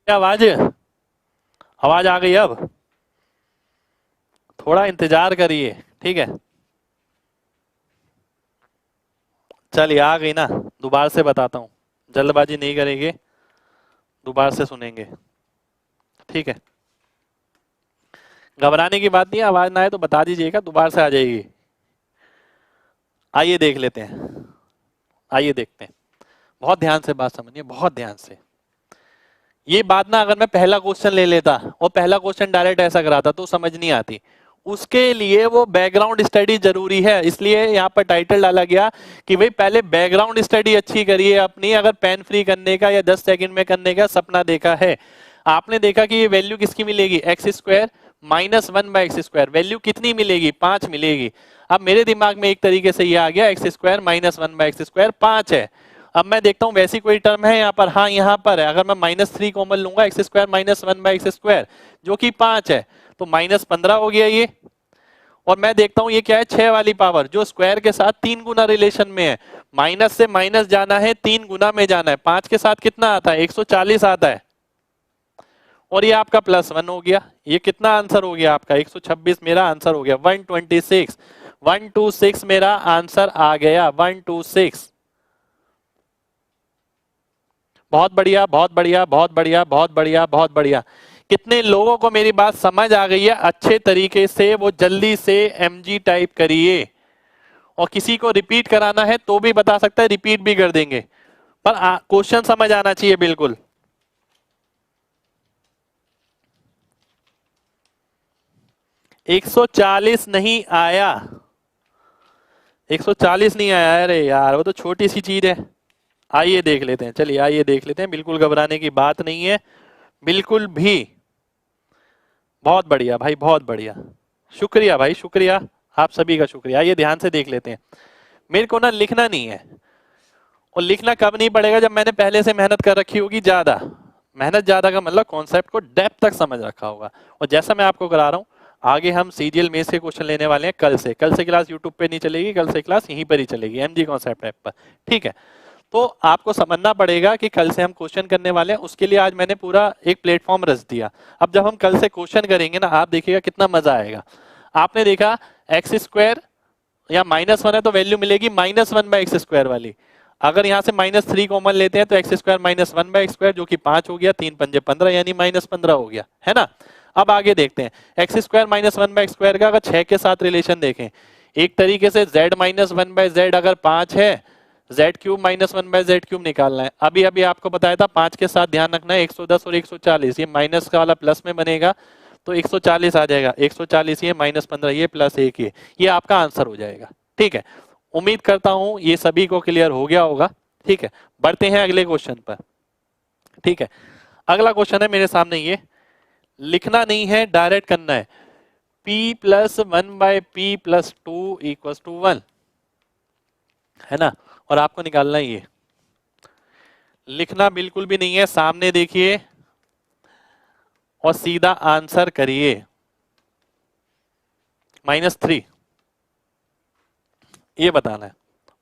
आवाज, आवाज आ गई अब, थोड़ा इंतजार करिए, ठीक है। चलिए आ गई ना, दोबारा से बताता हूँ, जल्दबाजी नहीं करेंगे, दोबारा से सुनेंगे, ठीक है। घबराने की बात नहीं है, आवाज ना आए तो बता दीजिएगा, दोबारा से आ जाएगी। आइए देख लेते हैं, आइए देखते हैं, बहुत ध्यान से बात समझिए, बहुत ध्यान से। ये बात ना अगर मैं पहला क्वेश्चन ले लेता और पहला क्वेश्चन डायरेक्ट ऐसा कराता तो समझ नहीं आती, उसके लिए वो बैकग्राउंड स्टडी जरूरी है, इसलिए यहाँ पर टाइटल डाला गया कि भाई पहले बैकग्राउंड स्टडी अच्छी करिए अपनी, अगर पेन फ्री करने का या 10 सेकंड में करने का सपना देखा है। आपने देखा कि ये वैल्यू किसकी मिलेगी, x² माइनस 1/x², वैल्यू कितनी मिलेगी, 5 मिलेगी। अब मेरे दिमाग में एक तरीके से ये आ गया, x² माइनस 1/x² 5 है। अब मैं देखता हूं वैसी कोई टर्म है यहाँ पर, हाँ यहाँ पर है, अगर मैं -3 कॉमन लूंगा, x² माइनस 1/x² जो कि 5 है, तो -15 हो गया ये। और मैं देखता हूं ये क्या है, 6 वाली पावर जो स्क्वायर के साथ 3 गुना रिलेशन में है, माइनस से माइनस जाना है, 3 गुना में जाना है, 5 के साथ कितना आता है, 140 आता है, और ये आपका +1 हो गया। ये कितना आंसर हो गया आपका, 126 मेरा आंसर हो गया, 126, 126 मेरा आंसर आ गया, 126। बहुत बढ़िया, बहुत बढ़िया, बहुत बढ़िया, बहुत बढ़िया, बहुत बढ़िया। कितने लोगों को मेरी बात समझ आ गई है अच्छे तरीके से, वो जल्दी से mg टाइप करिए, और किसी को रिपीट कराना है तो भी बता सकता है, रिपीट भी कर देंगे, पर क्वेश्चन समझ आना चाहिए बिल्कुल। $140 नहीं आया, 140 नहीं आया, अरे यार वो तो छोटी सी चीज है। आइए देख लेते हैं, चलिए आइए देख लेते हैं, बिल्कुल घबराने की बात नहीं है, बिल्कुल भी। बहुत बढ़िया भाई, बहुत बढ़िया, शुक्रिया भाई, शुक्रिया, आप सभी का शुक्रिया। ये ध्यान से देख लेते हैं, मेरे को ना लिखना नहीं है, और लिखना कब नहीं पड़ेगा, जब मैंने पहले से मेहनत कर रखी होगी, ज्यादा मेहनत, ज्यादा का मतलब कॉन्सेप्ट को डेप्थ तक समझ रखा होगा। और जैसा मैं आपको करा रहा हूँ, आगे हम सीजीएल मेंस के क्वेश्चन लेने वाले हैं कल से। कल से क्लास यूट्यूब पे नहीं चलेगी, कल से क्लास यहीं पर ही चलेगी, एमजी कॉन्सेप्ट ऐप पर, ठीक है। तो आपको समझना पड़ेगा कि कल से हम क्वेश्चन करने वाले हैं, उसके लिए आज मैंने पूरा एक प्लेटफॉर्म रच दिया। अब जब हम कल से क्वेश्चन करेंगे ना, आप देखिएगा कितना मजा आएगा। आपने देखा एक्स स्क्वायर या -1 है तो वैल्यू मिलेगी -1/x² वाली। अगर यहां से -3 कॉमन लेते हैं तो x² -1/x² जो कि 5 हो गया, 3 पंजे 15 यानी -15 हो गया, है ना। अब आगे देखते हैं x² -1/x² का अगर 6 के साथ रिलेशन देखें, एक तरीके से z -1/z अगर 5 है, z³ -1/z³ निकालना है। अभी अभी आपको बताया था 5 के साथ ध्यान रखना है 110 और 140, ये माइनस का वाला प्लस में बनेगा तो 140 आ जाएगा, 140 ये -15 ये +1 ये आपका आंसर हो जाएगा। ठीक है, उम्मीद करता हूं ये सभी को क्लियर हो गया होगा। ठीक है, बढ़ते हैं अगले क्वेश्चन पर। ठीक है, अगला क्वेश्चन है मेरे सामने, ये लिखना नहीं है डायरेक्ट करना है। p+1/p+2 = 1, है ना, और आपको निकालना है ये। लिखना बिल्कुल भी नहीं है, सामने देखिए और सीधा आंसर करिए। -3 ये बताना है,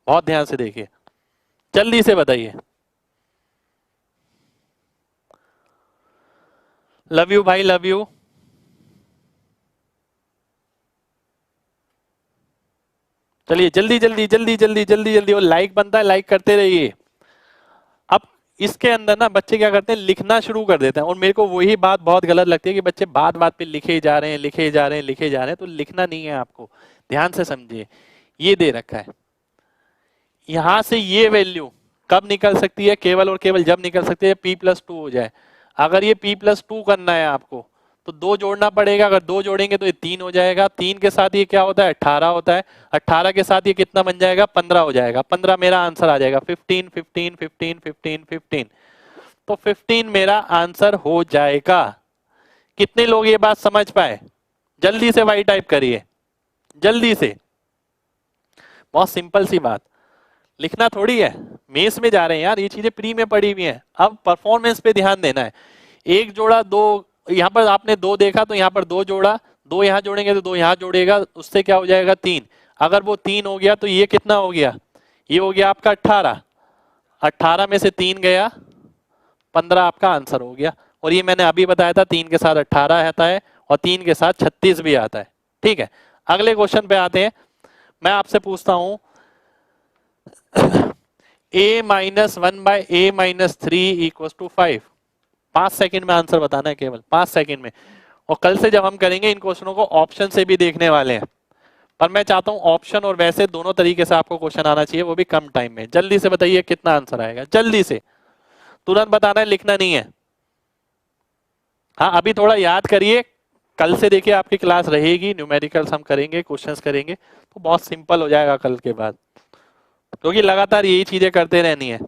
बहुत ध्यान से देखिए, जल्दी से बताइए। लव यू भाई, लव यू। चलिए जल्दी जल्दी जल्दी जल्दी जल्दी जल्दी, और लाइक बनता है, लाइक करते रहिए। अब इसके अंदर ना बच्चे क्या करते हैं, लिखना शुरू कर देते हैं, और मेरे को वही बात बहुत गलत लगती है कि बच्चे बात बात पे लिखे जा रहे हैं, लिखे जा रहे हैं, लिखे जा रहे हैं। तो लिखना नहीं है आपको, ध्यान से समझिए। ये दे रखा है, यहां से ये वैल्यू कब निकल सकती है, केवल और केवल जब निकल सकती है p+2 हो जाए। अगर ये p+2 करना है आपको तो 2 जोड़ना पड़ेगा, अगर 2 जोड़ेंगे तो ये 3 हो जाएगा, 3 के साथ ये क्या होता है 18 होता है, 18 के साथ ये कितना बन जाएगा 15 हो जाएगा, 15 मेरा आंसर आ जाएगा, 15 15 15 15 15, तो 15 मेरा आंसर हो जाएगा। कितने लोग ये बात समझ पाए, जल्दी से वाई टाइप करिए, जल्दी से। बहुत सिंपल सी बात, लिखना थोड़ी है, मेस में जा रहे हैं यार, ये चीजें प्री में पड़ी हुई हैं। अब परफॉर्मेंस पे ध्यान देना है। एक जोड़ा दो, यहां पर आपने 2 देखा तो यहां पर 2 जोड़ा, 2 यहां जोड़ेंगे तो 2 यहां जोड़ेगा, उससे क्या हो जाएगा 3। अगर वो 3 हो गया तो ये कितना हो गया, ये हो गया आपका 18, 18 में से 3 गया, 15 आपका आंसर हो गया। और ये मैंने अभी बताया था 3 के साथ 18 आता है और 3 के साथ 36 भी आता है। ठीक है, अगले क्वेश्चन पे आते हैं। मैं आपसे पूछता हूं a-1/a-3 = 5, 5 सेकंड में आंसर बताना है, केवल 5 सेकंड में। और कल से जब हम करेंगे इन क्वेश्चनों को ऑप्शन से भी देखने वाले हैं, पर मैं चाहता हूं ऑप्शन और वैसे दोनों तरीके से आपको क्वेश्चन आना चाहिए, वो भी कम टाइम में। जल्दी से बताइए कितना आंसर आएगा, जल्दी से, तुरंत बताना है, लिखना नहीं है। हाँ अभी थोड़ा याद करिए, कल से देखिए आपकी क्लास रहेगी, न्यूमेरिकल्स हम करेंगे, क्वेश्चंस करेंगे, तो बहुत सिंपल हो जाएगा कल के बाद, क्योंकि लगातार यही चीजें करते रहनी है।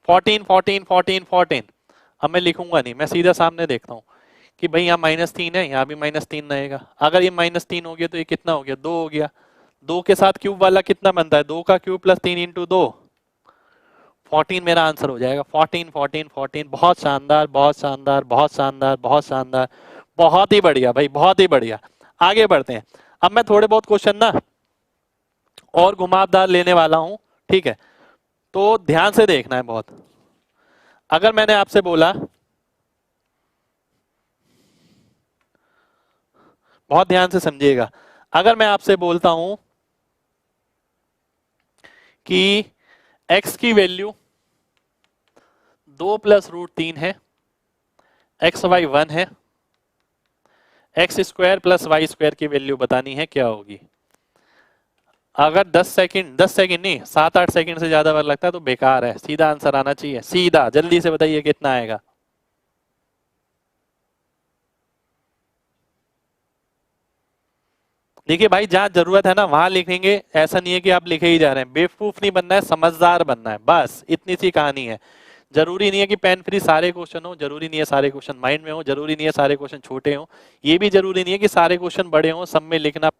14 14 14 14, अब मैं लिखूंगा नहीं, मैं सीधा सामने देखता हूँ कि भाई यहाँ -3 है, यहाँ भी -3 रहेगा। अगर ये -3 हो गया तो ये कितना हो गया 2 हो गया, 2 के साथ क्यूब वाला कितना बनता है 2 का क्यूब + 3 × 2, 14 मेरा आंसर हो जाएगा। 14 14 14, बहुत शानदार बहुत शानदार बहुत शानदार बहुत शानदार, बहुत ही बढ़िया भाई, बहुत ही बढ़िया। आगे बढ़ते हैं, अब मैं थोड़े बहुत क्वेश्चन ना और घुमावदार लेने वाला हूं। ठीक है, तो ध्यान से देखना है बहुत। अगर मैंने आपसे बोला, बहुत ध्यान से समझिएगा, अगर मैं आपसे बोलता हूं कि x की वैल्यू 2 + √3 है, xy 1 है, x² + y² की वैल्यू बतानी है, क्या होगी। अगर 10 सेकंड नहीं 7-8 सेकंड से ज्यादा वक्त लगता है तो बेकार है, सीधा आंसर आना चाहिए, सीधा, जल्दी से बताइए कितना आएगा। देखिए भाई जहां जरूरत है ना वहां लिखेंगे, ऐसा नहीं है कि आप लिखे ही जा रहे हैं। बेवकूफ नहीं बनना है, समझदार बनना है, बस इतनी सी कहानी है। जरूरी नहीं है कि पेन फ्री सारे क्वेश्चन हो, जरूरी नहीं है सारे क्वेश्चन माइंड में हो, जरूरी नहीं है सारे क्वेश्चन छोटे हो, ये भी जरूरी नहीं है कि सारे क्वेश्चन बड़े हो, सब में लिखना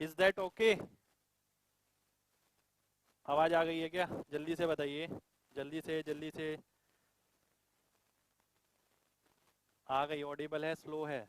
इज दैट ओके? आवाज आ गई है क्या? जल्दी से बताइए, जल्दी से जल्दी से। आ गई? ऑडिबल है, स्लो है?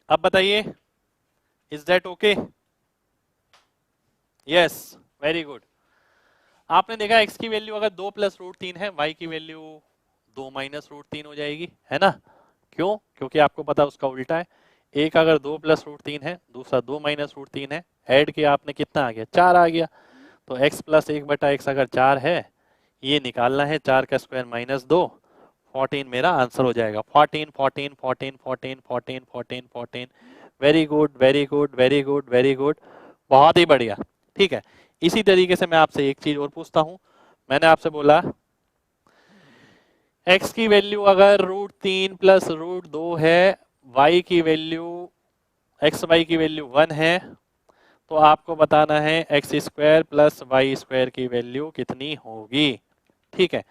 अब बताइए, is that okay? Yes, very good. आपने देखा x की वैल्यू अगर 2 प्लस रूट 3 है, y की वैल्यू 2 माइनस रूट 3 हो जाएगी, है ना? क्यों? क्योंकि आपको पता उसका उल्टा है। एक अगर 2 प्लस रूट 3 है, दूसरा 2 माइनस रूट 3 है, ऐड किया आपने, कितना आ गया? 4 आ गया। तो x प्लस 1/x अगर 4 है, ये निकालना है, 4 का स्क्वायर माइनस 2, 14 मेरा आंसर हो जाएगा। 14 14 14 14 14 14 14। Very good very good very good very good, बहुत ही बढ़िया। ठीक है, इसी तरीके से मैं आपसे एक चीज और पूछता हूं। मैंने आपसे बोला x की वैल्यू अगर रूट 3 प्लस रूट 2 है, y की वैल्यू, एक्स वाई की वैल्यू 1 है, तो आपको बताना है X square plus Y square की वैल्यू कितनी होगी। ठीक है,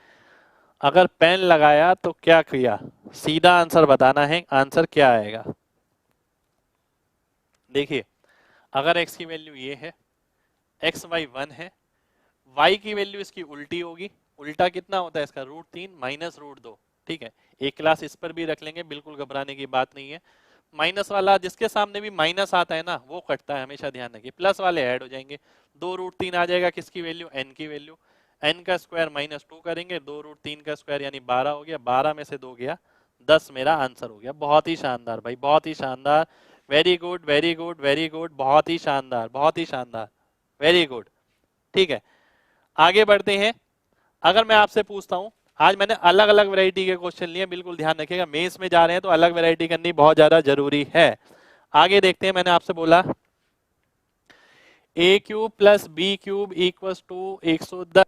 अगर पेन लगाया तो क्या किया? सीधा आंसर बताना है, आंसर क्या आएगा? देखिए, अगर x की वैल्यू ये है, एक्स वाई 1 है, y की वैल्यू इसकी उल्टी होगी। उल्टा कितना होता है इसका? Root 3 minus root 2। ठीक है, एक क्लास इस पर भी रख लेंगे, बिल्कुल घबराने की बात नहीं है। माइनस वाला जिसके सामने भी माइनस आता है ना, वो कटता है, हमेशा ध्यान रखिए। प्लस वाले ऐड हो जाएंगे। 2 रूट 3 आ जाएगा, किसकी वैल्यू? n की वैल्यू। n का स्क्वायर माइनस 2 करेंगे, 2 रूट 3 का स्क्वायर यानी 12 हो गया, 12 में से 2 गया 10, मेरा आंसर हो गया। बहुत ही शानदार भाई, बहुत ही शानदार। Very good very good very good, बहुत ही शानदार बहुत ही शानदार, वेरी गुड। ठीक है, आगे बढ़ते हैं। अगर मैं आपसे पूछता हूं, आज मैंने अलग अलग वैरायटी के क्वेश्चन लिए, बिल्कुल ध्यान रखिएगा, मेंस में जा रहे हैं तो अलग वैरायटी करनी बहुत ज्यादा जरूरी है। आगे देखते हैं, मैंने आपसे बोला a cube plus B cube equal to 110।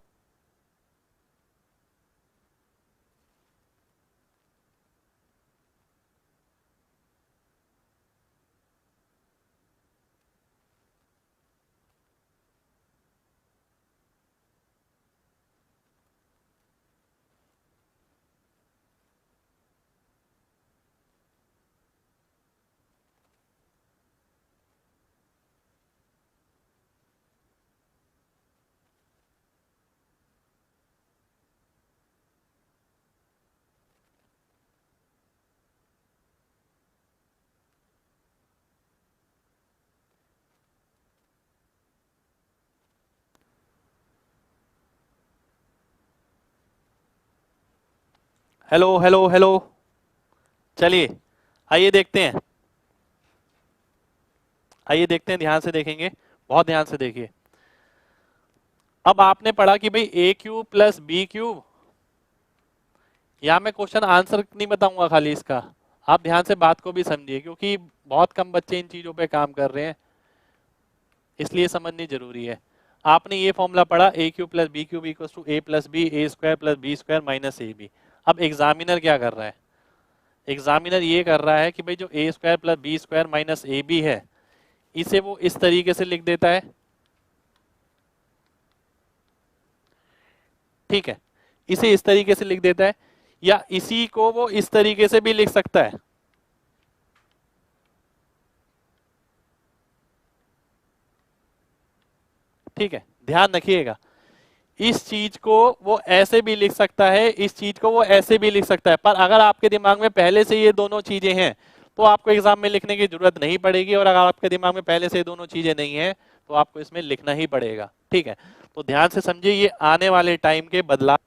Hello hello hello, चलिए आइए देखते हैं, आइए देखते हैं, ध्यान से देखेंगे, बहुत ध्यान से देखिए। अब आपने पढ़ा कि भाई a cube plus B cube, यहाँ मैं क्वेश्चन आंसर नहीं बताऊंगा खाली इसका, आप ध्यान से बात को भी समझिए, क्योंकि बहुत कम बच्चे इन चीजों पे काम कर रहे हैं, इसलिए समझनी जरूरी है। आपने ये फॉर्मूला पढ़ा, A cube plus B cube equal to A plus B, A square plus B square minus A B. अब एग्जामिनर क्या कर रहा है? एग्जामिनर ये कर रहा है कि भाई जो A square plus B square minus A B है, इसे वो इस तरीके से लिख देता है। ठीक है, इसे इस तरीके से लिख देता है, या इसी को वो इस तरीके से भी लिख सकता है। ठीक है, ध्यान रखिएगा, इस चीज को वो ऐसे भी लिख सकता है, इस चीज को वो ऐसे भी लिख सकता है, पर अगर आपके दिमाग में पहले से ये दोनों चीजें हैं, तो आपको एग्जाम में लिखने की जरूरत नहीं पड़ेगी, और अगर आपके दिमाग में पहले से ये दोनों चीजें नहीं है, तो आपको इसमें लिखना ही पड़ेगा। ठीक है, तो ध्यान से समझिए, ये आने वाले टाइम के बदलाव।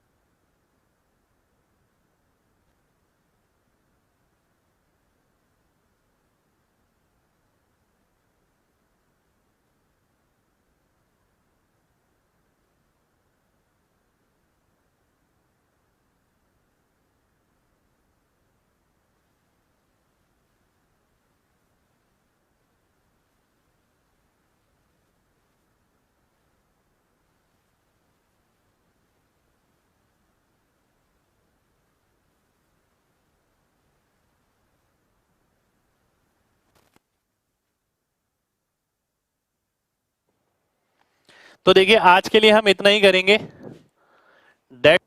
तो देखिए आज के लिए हम इतना ही करेंगे। डेट